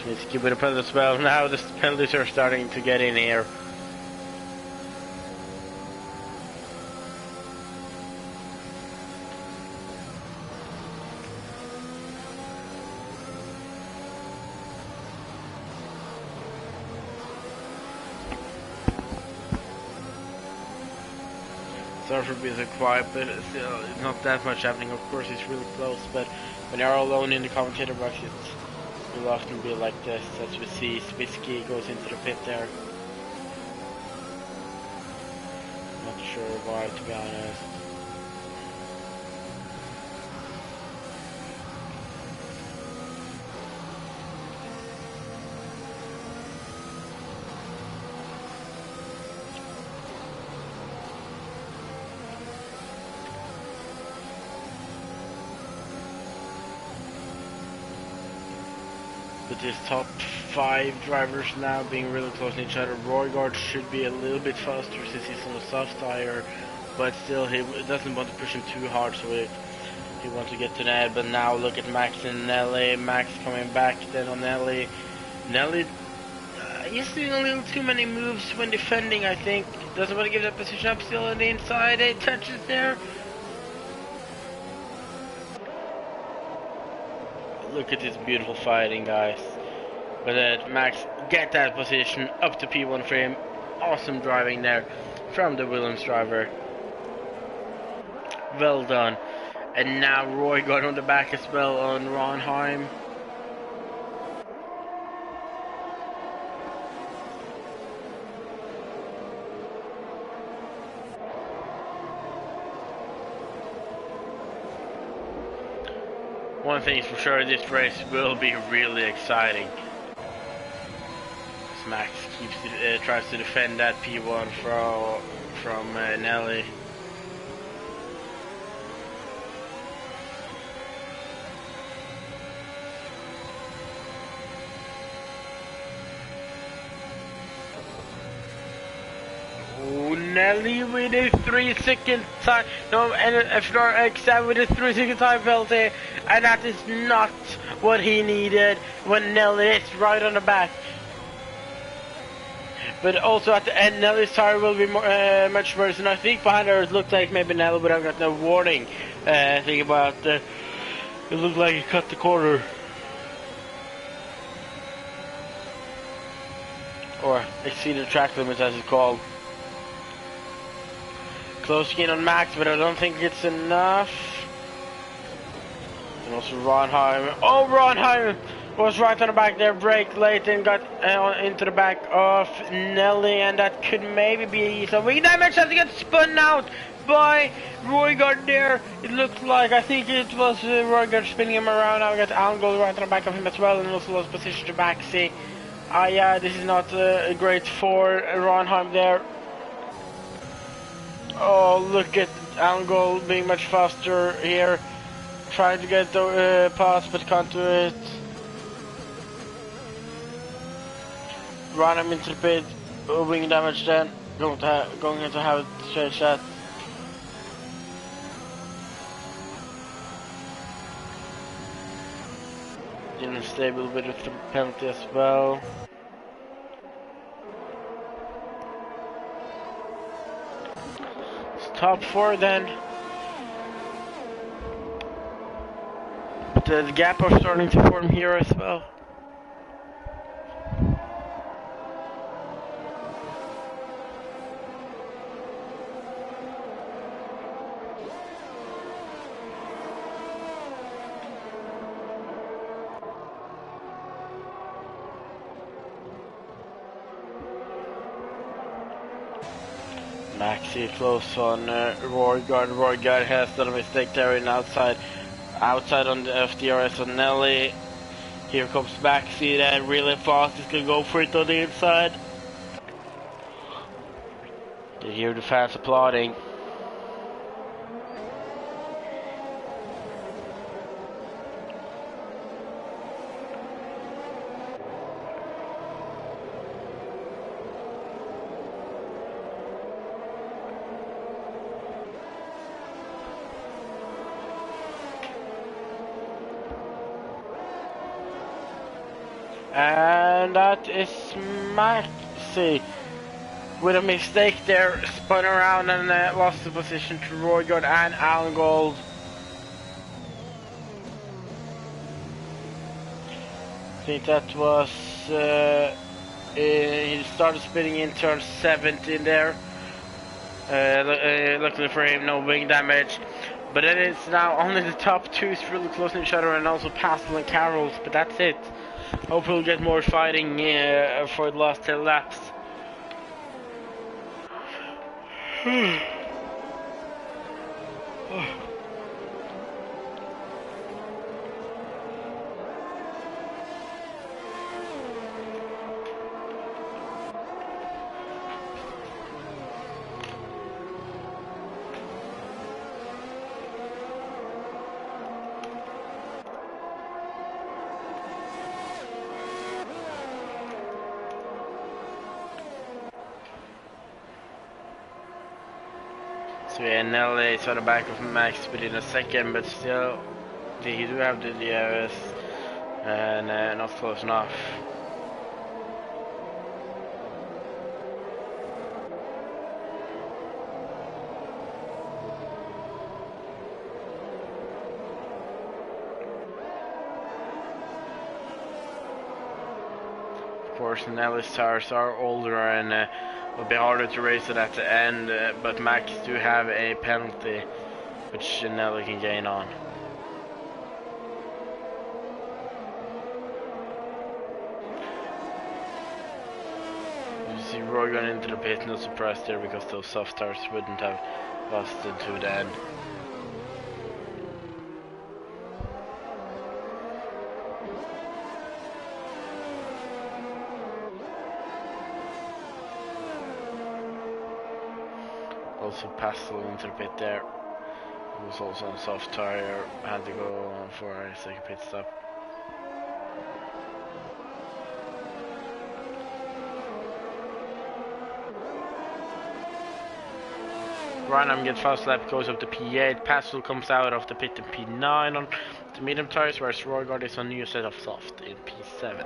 Smith with a penalty as well. Now the penalties are starting to get in here. Sorry for being so quiet, but still, it's not that much happening. Of course, it's really close, but when you're alone in the commentator box, it will often be like this. As we see, Spisky goes into the pit there. Not sure why, to be honest. With his top 5 drivers now being really close to each other, Roygaard should be a little bit faster since he's on a soft tire, but still he doesn't want to push him too hard, so he he wants to get to Ned, but now look at Max and Nelly. Max coming back then on Nelly. Nelly, he's doing a little too many moves when defending, I think. Doesn't want to give that position up still on the inside. 8 touches there. Look at this beautiful fighting, guys. But Max get that position up to P1 frame. Awesome driving there from the Williams driver. Well done. And now Roy got on the back as well on Ronheim. One thing is for sure, this race will be really exciting. As Max tries to defend that P1 from Nelly. Nelly with a 3-second time, no, and FRX with a 3-second time penalty, and that is not what he needed when Nelly is right on the back. But also at the end, Nelly's tire will be much worse, and I think behind her it looked like maybe Nelly would have got no warning. Think about it looked like he cut the corner. Or exceeded track limits as it's called. Close in on Max, but I don't think it's enough. And also Ronheim. Oh, Ronheim was right on the back there, brake late and got into the back of Nelly, and that could maybe be some wing damage. Has to get spun out by Roygard there. It looked like, I think it was Roygard spinning him around. Now we got Algold right on the back of him as well, and also lost position to backseat. Yeah, this is not great for Ronheim there. Oh, look at Algold being much faster here. Trying to get the pass, but can't do it. Run him into the pit. Wing damage then. Going to have a straight shot. Unstable bit with the penalty as well. Top 4 then. But the gap are starting to form here as well. Maxi close on Roygard. Roygard has done a mistake there in outside on the FDRS on Nelly. Here comes Maxi then really fast. He's gonna go for it on the inside. You hear the fans applauding. And that is Maxi with a mistake there, spun around and lost the position to Roygard and Algold. I think that was he started spinning in turn 17 there. Luckily for him, no wing damage. But then it's now only the top 2 is really close to each other, and also Pastel and Carroll's, but that's it. Hope we'll get more fighting for the last 10 laps. So yeah, Nelly is on the back of Max within a second, but still, he do have the DRS, and not close enough. Of course, Nelly's tires are older and will be harder to race it at the end, but Max do have a penalty which Nelly can gain on. You see Roy going into the pit, no surprise there because those soft tires wouldn't have lasted to the end. Also Pastel into the pit there. He was also on soft tire, had to go for a second pit stop. Reinham gets fast lap, goes up to P8. Pastel comes out of the pit in P9 on the medium tires, whereas Roygaard is on new set of soft in P7.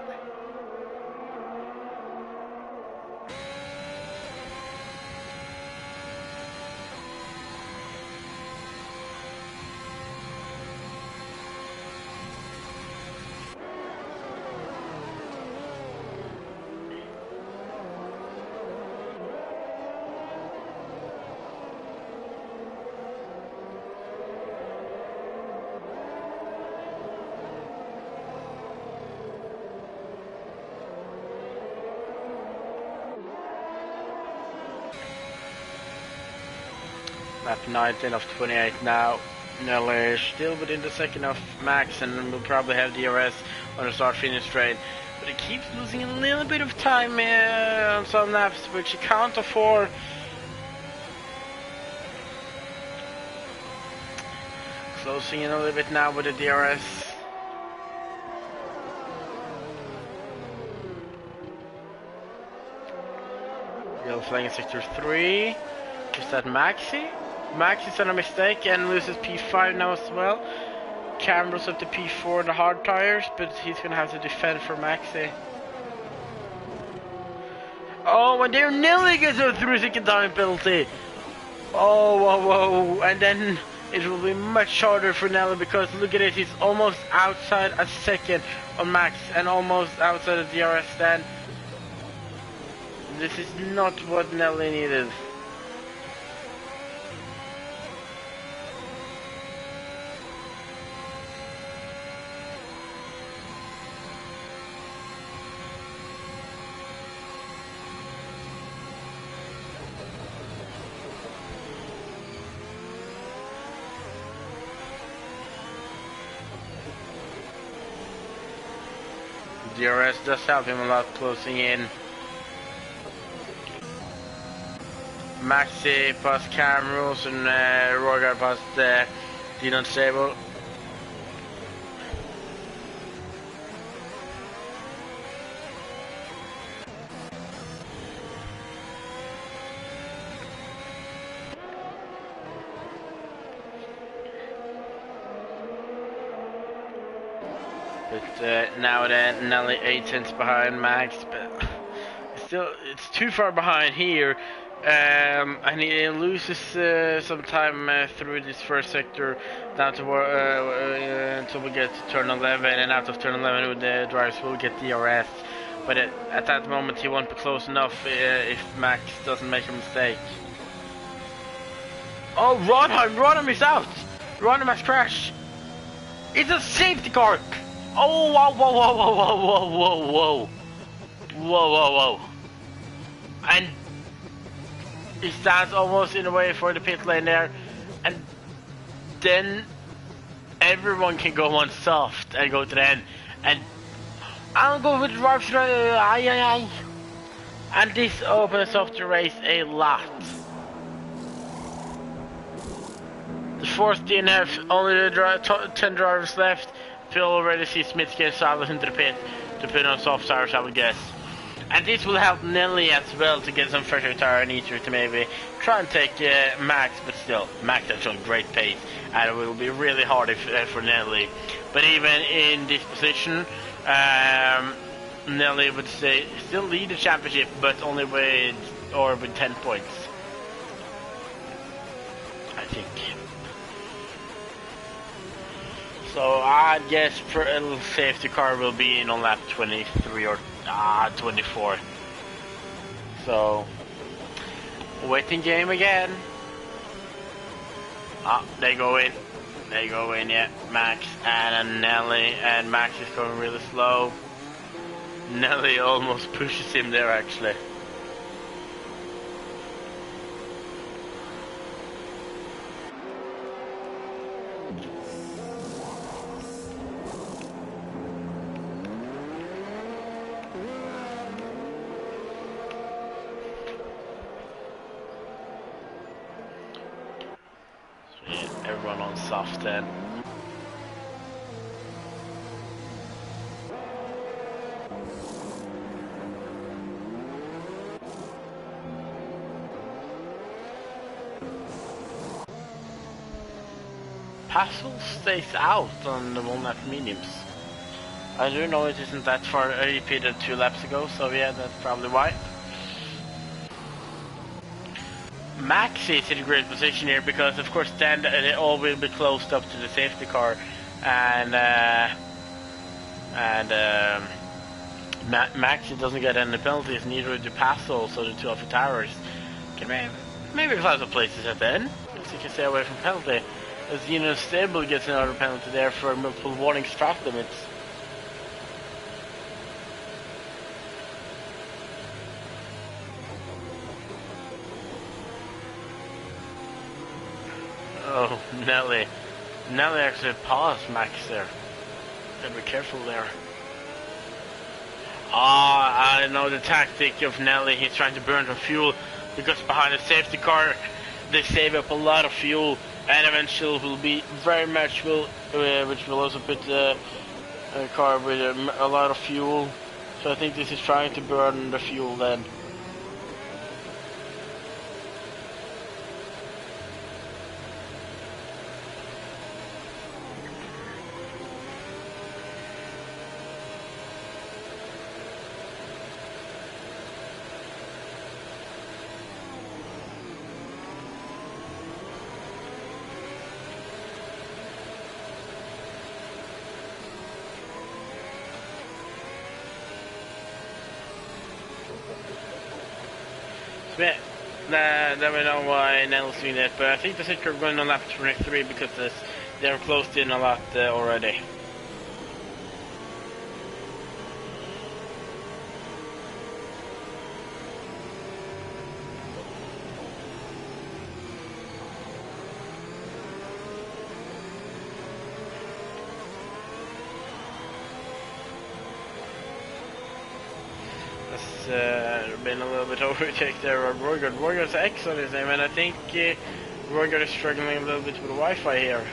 Lap 19 of 28 now. Nelly still within the second of Max and will probably have DRS on the start-finish straight. But he keeps losing a little bit of time on some laps, which he can't afford. Closing in a little bit now with the DRS. Yellow flag in sector 3. Is that Maxi? Maxi's on a mistake and loses P5 now as well. Cameras up to P4 the hard tires, but he's gonna have to defend for Maxi. Oh, and there Nelly gets a 3-second time penalty. Oh, whoa, whoa, and then it will be much harder for Nelly because look at it, he's almost outside a second on Max and almost outside the DRS stand. This is not what Nelly needed. DRS does help him a lot closing in. Maxi past Cameros and Roger past Dino Stable. But now then Nelly 8 tenths behind Max, but still it's too far behind here. And he loses some time through this first sector down to until we get to turn 11, and out of turn 11 the drivers will get DRS. But at that moment he won't be close enough if Max doesn't make a mistake. Oh, Rodham is out! Rodham has crashed! It's a safety car! Oh, whoa, whoa, whoa, whoa, whoa, whoa, whoa, whoa, whoa, whoa. And he stands almost in the way for the pit lane there, and then everyone can go on soft and go to the end, and I'll go with drive and this opens up the race a lot. The fourth DNF, only the 10 drivers left. Phil already sees Smith get Salas into the pit to put on soft tires, I would guess. And this will help Nelly as well to get some fresh tire and easier to maybe try and take Max, but still, Max has shown great pace, and it will be really hard if, for Nelly. But even in this position, Nelly would say still lead the championship, but only with 10 points, I think. So I guess for a safety car will be in on lap 23 or 24. So waiting game again. They go in. They go in, yeah. Max and Nelly, and Max is going really slow. Nelly almost pushes him there actually. Everyone on soft then. Passel stays out on the one lap mediums. I do know it isn't that far. He pitted 2 laps ago, so yeah, that's probably why. Max is in a great position here because, of course, then it all will be closed up to the safety car, and Max doesn't get any penalties, neither do Passel, so the 2 Alpha Towers can maybe find some places at the end, so you can stay away from penalty. As Stable gets another penalty there for multiple warning track limits. Oh, Nelly. Nelly actually paused Max there. Gotta be careful there. I know the tactic of Nelly. He's trying to burn some fuel because behind the safety car they save up a lot of fuel, and eventually will be very much which will also put the car with a lot of fuel. So I think this is trying to burn the fuel then. Yeah, then we know why Nell's doing that, but I think the City are going on lap 23 because they're closed in a lot already. Been a little bit overtake there on Roygard. Roygard's X on his name, and I think Roygard is struggling a little bit with the Wi-Fi here.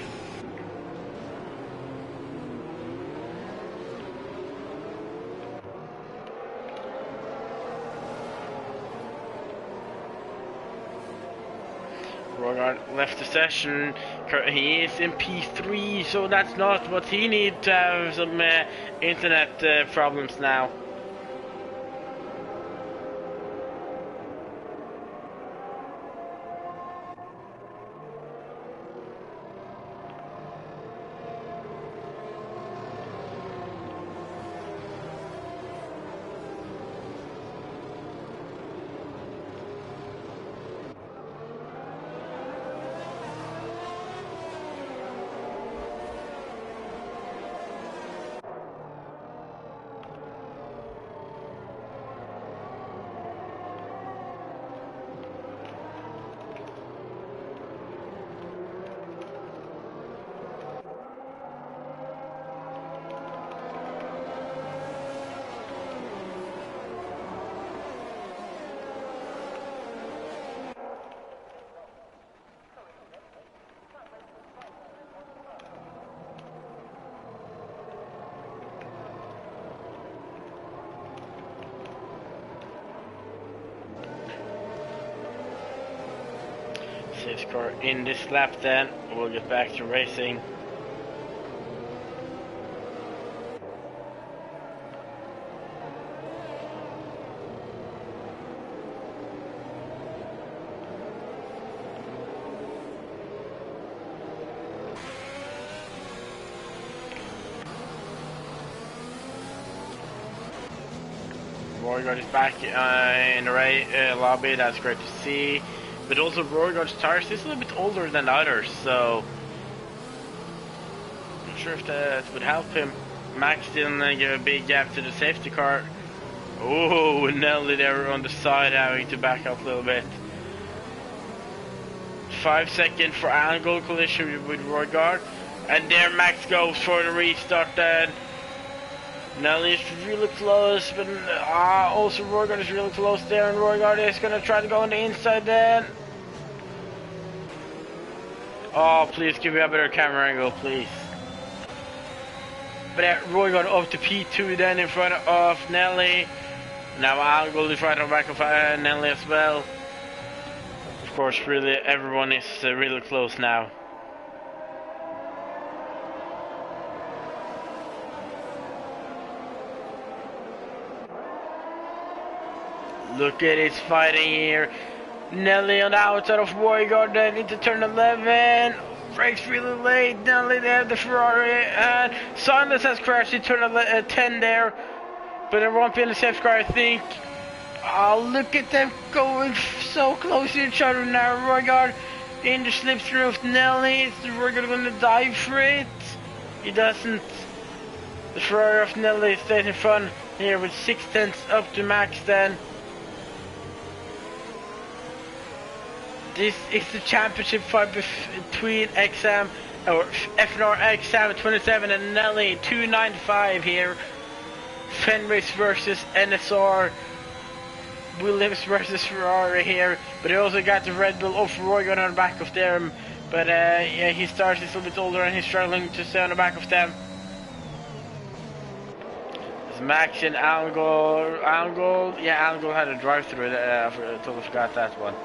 Roygard left the session. He is in P3, so that's not what he needs to have some internet problems now. safety car in this lap then. We'll get back to racing. Roygaard is back in the lobby, that's great to see. But also Roygaard's tires is a little bit older than the others, so I'm not sure if that would help him. Max didn't give a big gap to the safety car. Oh, Nelly there on the side having to back up a little bit. 5 seconds for angle collision with Roygaard. And there Max goes for the restart then. Nelly is really close, but also Roygaard is really close there, and Roygaard is going to try to go on the inside then. Oh, please give me a better camera angle, please. But Roygaard up to P2 then in front of Nelly. Now Angle in front of back of Nelly as well. Of course, really everyone is really close now. Look at his fighting here. Nelly on the outside of Roygaard then into turn 11. Brakes really late. Nelly there, the Ferrari. And Saunders has crashed in turn 10 there. But there won't be in the safety car, I think. Oh, look at them going so close to each other now. Roygaard in the slipstream of Nelly. Is Roygaard going to dive for it? He doesn't. The Ferrari of Nelly stays in front here with 6/10 up to Max then. This is the championship fight between XM or FNR XM 27 and Nelly 295 here. Fenris versus NSR. Williams versus Ferrari here. But he also got the Red Bull of Roygaard on the back of them. But yeah, he starts a little bit older and he's struggling to stay on the back of them. It's Max and Angle. Yeah, Angle had a drive-through. I totally forgot that one.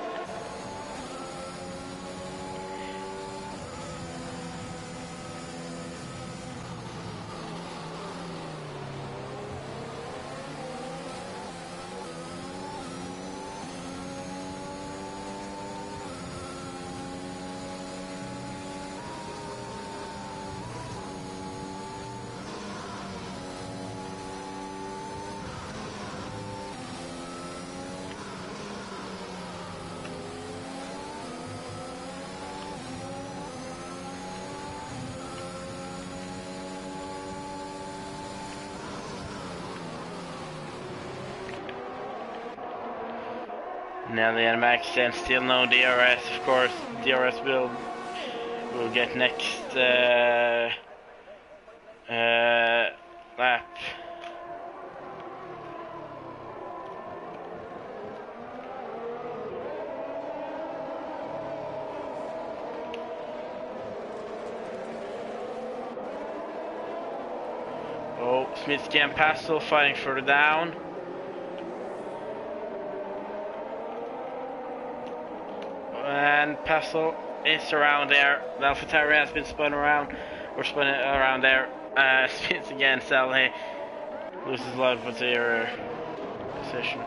Nelly and Max and still no DRS, of course. DRS will get next lap. Oh, Smitsky and Pastel fighting further down. And Pastel is around there. The AlphaTauri has been spun around there. Spins again, Sally loses a lot of their position.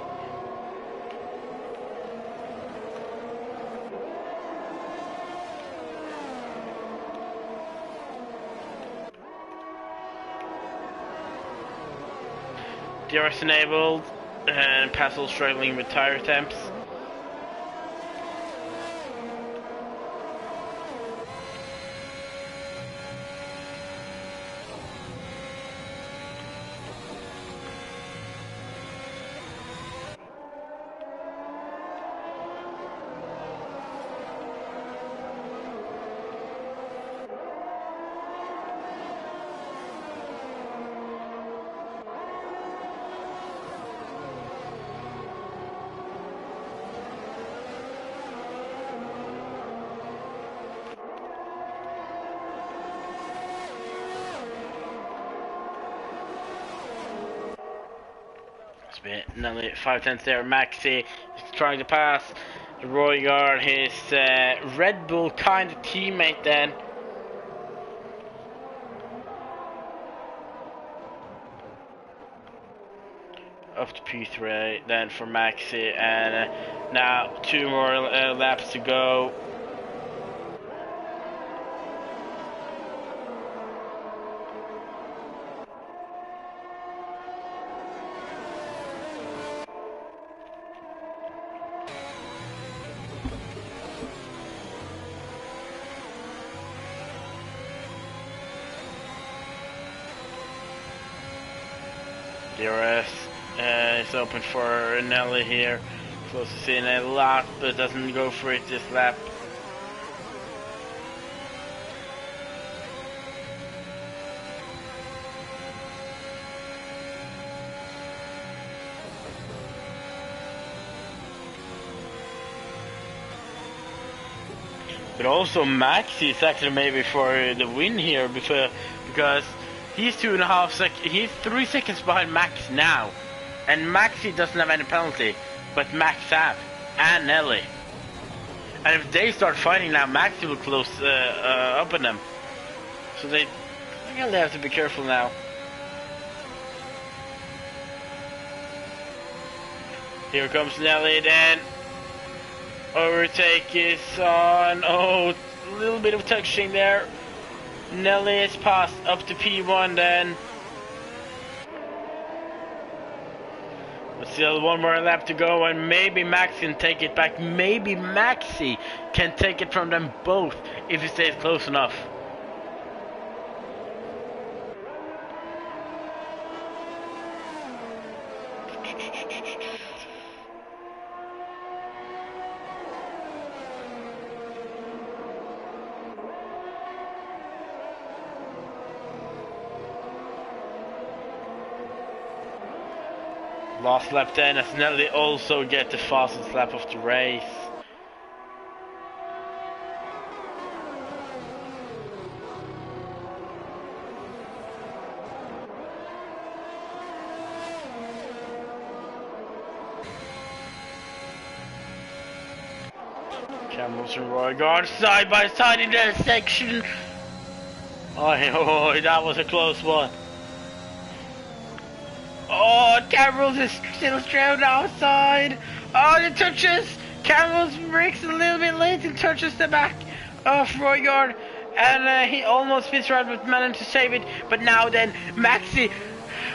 DRS enabled, and Pastel struggling with tire temps. Nearly 5/10 there. Maxi is trying to pass. Roygaard, his Red Bull kind of teammate then. Up to P3 then for Maxi, and now 2 more laps to go. DRS is open for Nelly here. Close to seeing a lot, but doesn't go for it this lap. But also Maxi is actually maybe for the win here because he's 2.5 seconds. He's 3 seconds behind Max now, and Maxi doesn't have any penalty, but Max have, and Nelly. And if they start fighting now, Maxi will close up on them. So they really have to be careful now. Here comes Nelly then. Overtake is on. Oh, a little bit of touching there. Nelly is passed up to P1 then. But still 1 more lap to go, and maybe Max can take it back. Maybe Maxi can take it from them both if he stays close enough. Last lap then, as Nelly also get the fastest lap of the race. Camels and Roygaard side by side in that section. Oh, that was a close one. Oh, Camels is still straight outside. Oh, the touches. Camels breaks a little bit late and touches the back of Roygaard. And he almost fits right, but managed to save it. But now then, Maxi,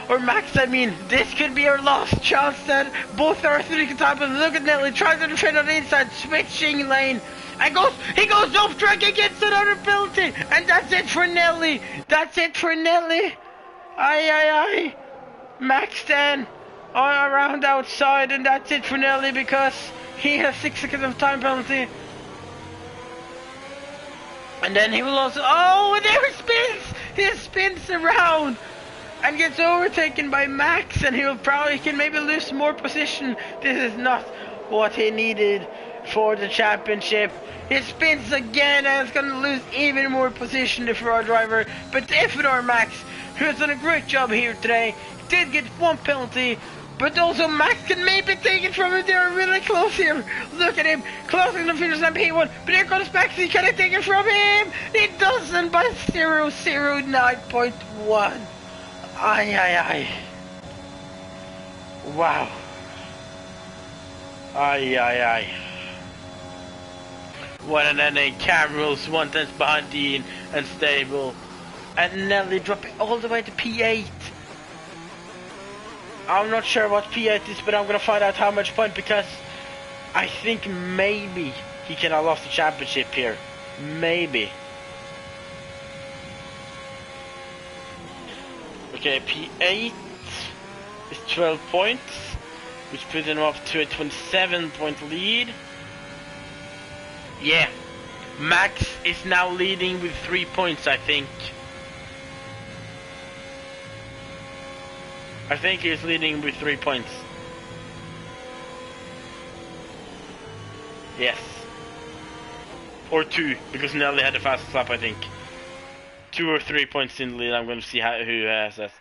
or Max, I mean, this could be our last chance then. Both are athletic type, and look at Nelly, tries to defend on the inside, switching lane. And he goes off track and gets another penalty. And that's it for Nelly. That's it for Nelly. Aye. Max then around outside, and that's it for Nelly because he has 6 seconds of time penalty. And then he will also, oh, and there he spins around and gets overtaken by Max, and he can maybe lose more position. This is not what he needed for the championship. He spins again and is going to lose even more position for our driver. But if it are Max, who's done a great job here today, did get 1 penalty, but also Max can maybe take it from him. They're really close here. Look at him, closing the finish line P1, but here comes Maxi. Can I take it from him? It doesn't by 0.09.1. Aye. Wow. Aye. What an ending. Camels 1 tenth behind Dean and Stable, and Nelly dropping all the way to P8. I'm not sure what P8 is, but I'm gonna find out how much point, because I think maybe he can have lost the championship here. Maybe. Okay, P8 is 12 points, which puts him up to a 27-point lead. Yeah, Max is now leading with 3 points, I think. I think he's leading with 3 points. Yes. Or 2, because Nelly had the fastest lap, I think. 2 or 3 points in the lead. I'm going to see who has that.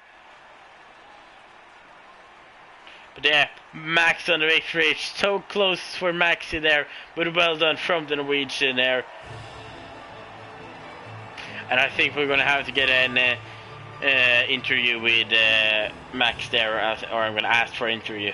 But yeah, Max on the victory. So close for Maxi there, but well done from the Norwegian there. And I think we're gonna have to get an interview with Max there, or I'm gonna ask for an interview.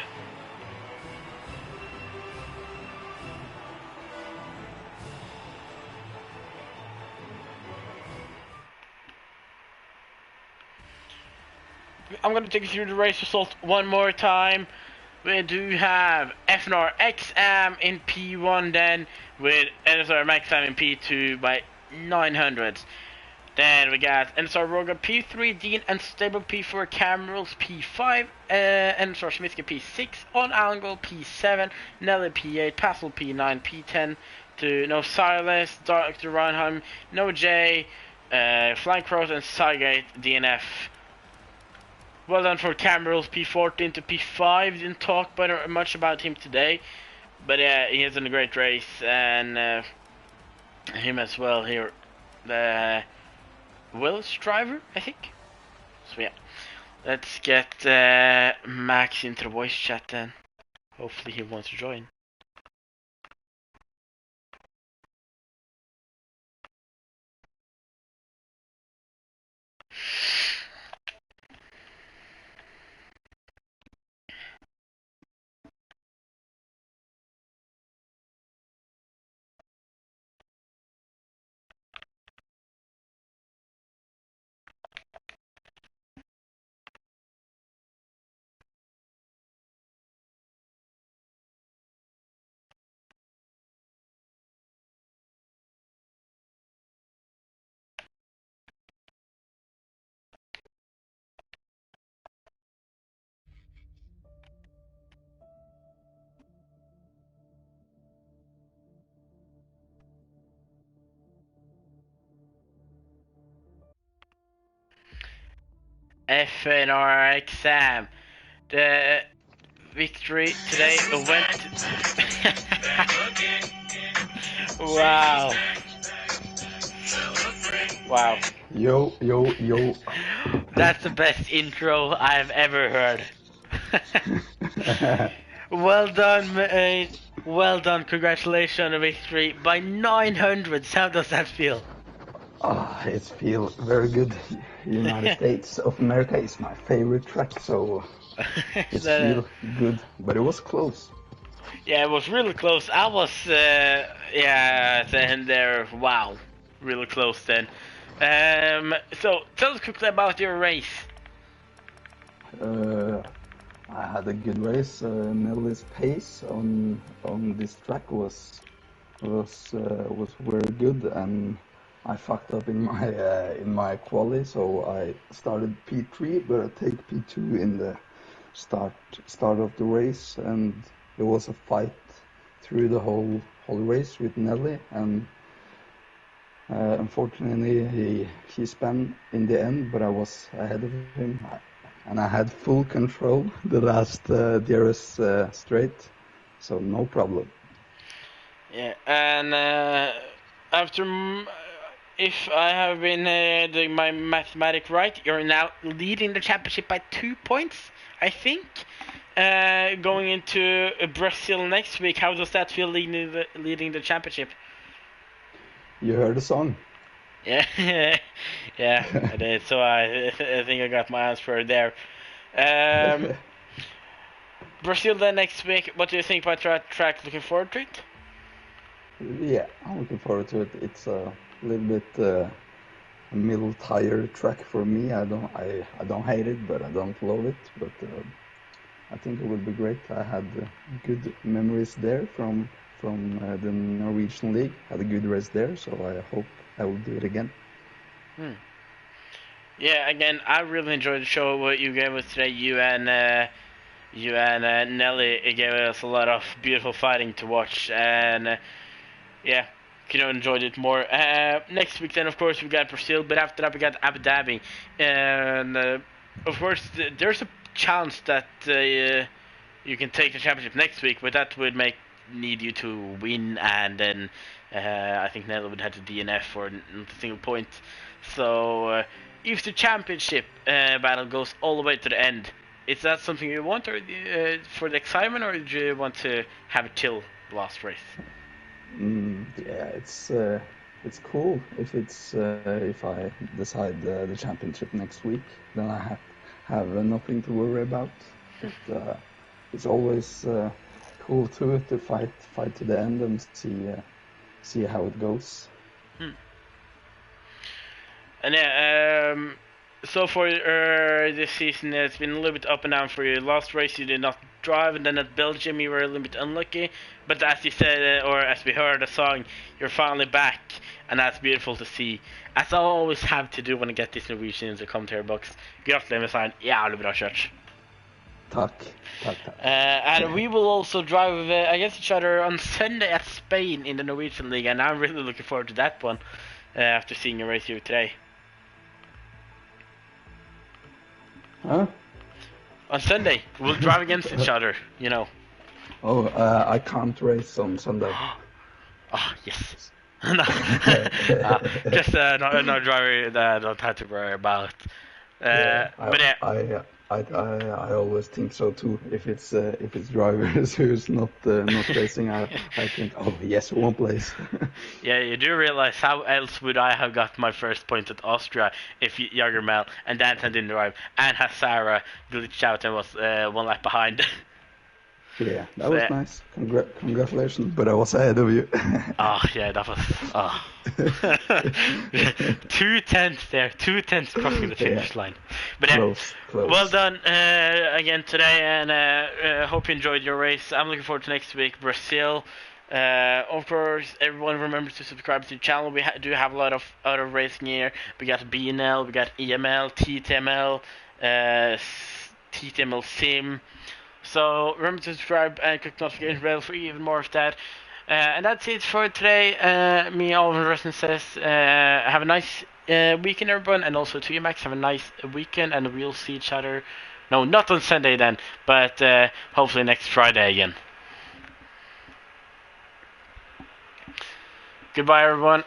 I'm gonna take you through the race result one more time. We do have FNR XM in P1 then, with NSR Maxam in P2 by 900. Then we got NSR Roga P3, Dean Unstable P4, Camerals P5, NSR Schmitzke P6, On Angle P7, Nelly P8, Passel P9, P10, to No Silas, Dr. Reinheim, No J, Flying Cross and Cygate DNF. Well done for Camerals P14 to P5. Didn't talk much about him today, but he has done a great race, and him as well here. The Willis driver, I think. So yeah, let's get Max into the voice chat then. Hopefully he wants to join. FNR exam. The victory today went. Wow. Wow. Yo, yo, yo. That's the best intro I've ever heard. Well done, mate. Well done. Congratulations on the victory by 900. How does that feel? It feels very good. United States of America is my favorite track, so it feels good. But it was close. Yeah, it was really close. I was, saying there, wow, really close then. So tell us quickly about your race. I had a good race. Nelly's pace on this track was very good, and I fucked up in my quali, so I started P3, but I take P2 in the start of the race, and it was a fight through the whole race with Nelly, and unfortunately he spun in the end, but I was ahead of him, and I had full control the last DRS straight, so no problem. Yeah, and after, if I have been doing my mathematics right, you're now leading the championship by 2 points, I think. Going into Brazil next week, how does that feel leading the championship? You heard the song? Yeah, yeah, I did. So I think I got my answer there. Brazil then next week. What do you think about that track? Looking forward to it? Yeah, I'm looking forward to it. It's a little bit a middle tire track for me. I don't hate it, but I don't love it. But I think it will be great. I had good memories there from the Norwegian League. Had a good race there, so I hope I will do it again. Yeah, again, I really enjoyed the show. What you gave us today, you and Nelly, it gave us a lot of beautiful fighting to watch, and yeah, could have enjoyed it more. Next week, then of course we got Brazil, but after that we got Abu Dhabi, and of course there's a chance that you can take the championship next week, but that would need you to win, and then I think Nelly would have to DNF for not a single point. So if the championship battle goes all the way to the end, Is that something you want, or for the excitement, or do you want to have it till the last race? Yeah, it's cool if I decide the championship next week, then I have nothing to worry about. But it's always cool to fight to the end and see how it goes. And so far this season it's been a little bit up and down for you. Last race you did not drive, and then at Belgium you were a little bit unlucky. But as you said, or as we heard the song, you're finally back, and that's beautiful to see. As I always have to do when I get these Norwegians to come to our box. Gratulerer med seieren. Jævlig bra kjørt. Takk. And we will also drive against each other on Sunday at Spain in the Norwegian League, and I'm really looking forward to that one after seeing a race here today. Huh? On Sunday, we'll drive against each other, you know. Oh, I can't race on Sunday. Oh, yes. No. Just no driver that I don't have to worry about. But yeah. I always think so too. If it's drivers who's not racing, I think, oh yes, one place. Yeah, you do realize how else would I have got my first point at Austria if Jagermel and Danton didn't drive, and Hazara glitched out and was 1 lap behind. Yeah, that was nice. Congratulations, but I was ahead of you. Oh, yeah, that was... Oh. 2/10 there, 2/10 crossing the finish line. But close. Well done again today, and hope you enjoyed your race. I'm looking forward to next week, Brazil. Of course, everyone remember to subscribe to the channel. We do have a lot of other racing here. We got BNL, we got EML, TTML, TTML Sim. So remember to subscribe and click the notification bell for even more of that. And that's it for today. Me, Oliver Russen says, have a nice weekend, everyone, and also to you, Max, have a nice weekend, and we'll see each other. No, not on Sunday then, but hopefully next Friday again. Goodbye, everyone.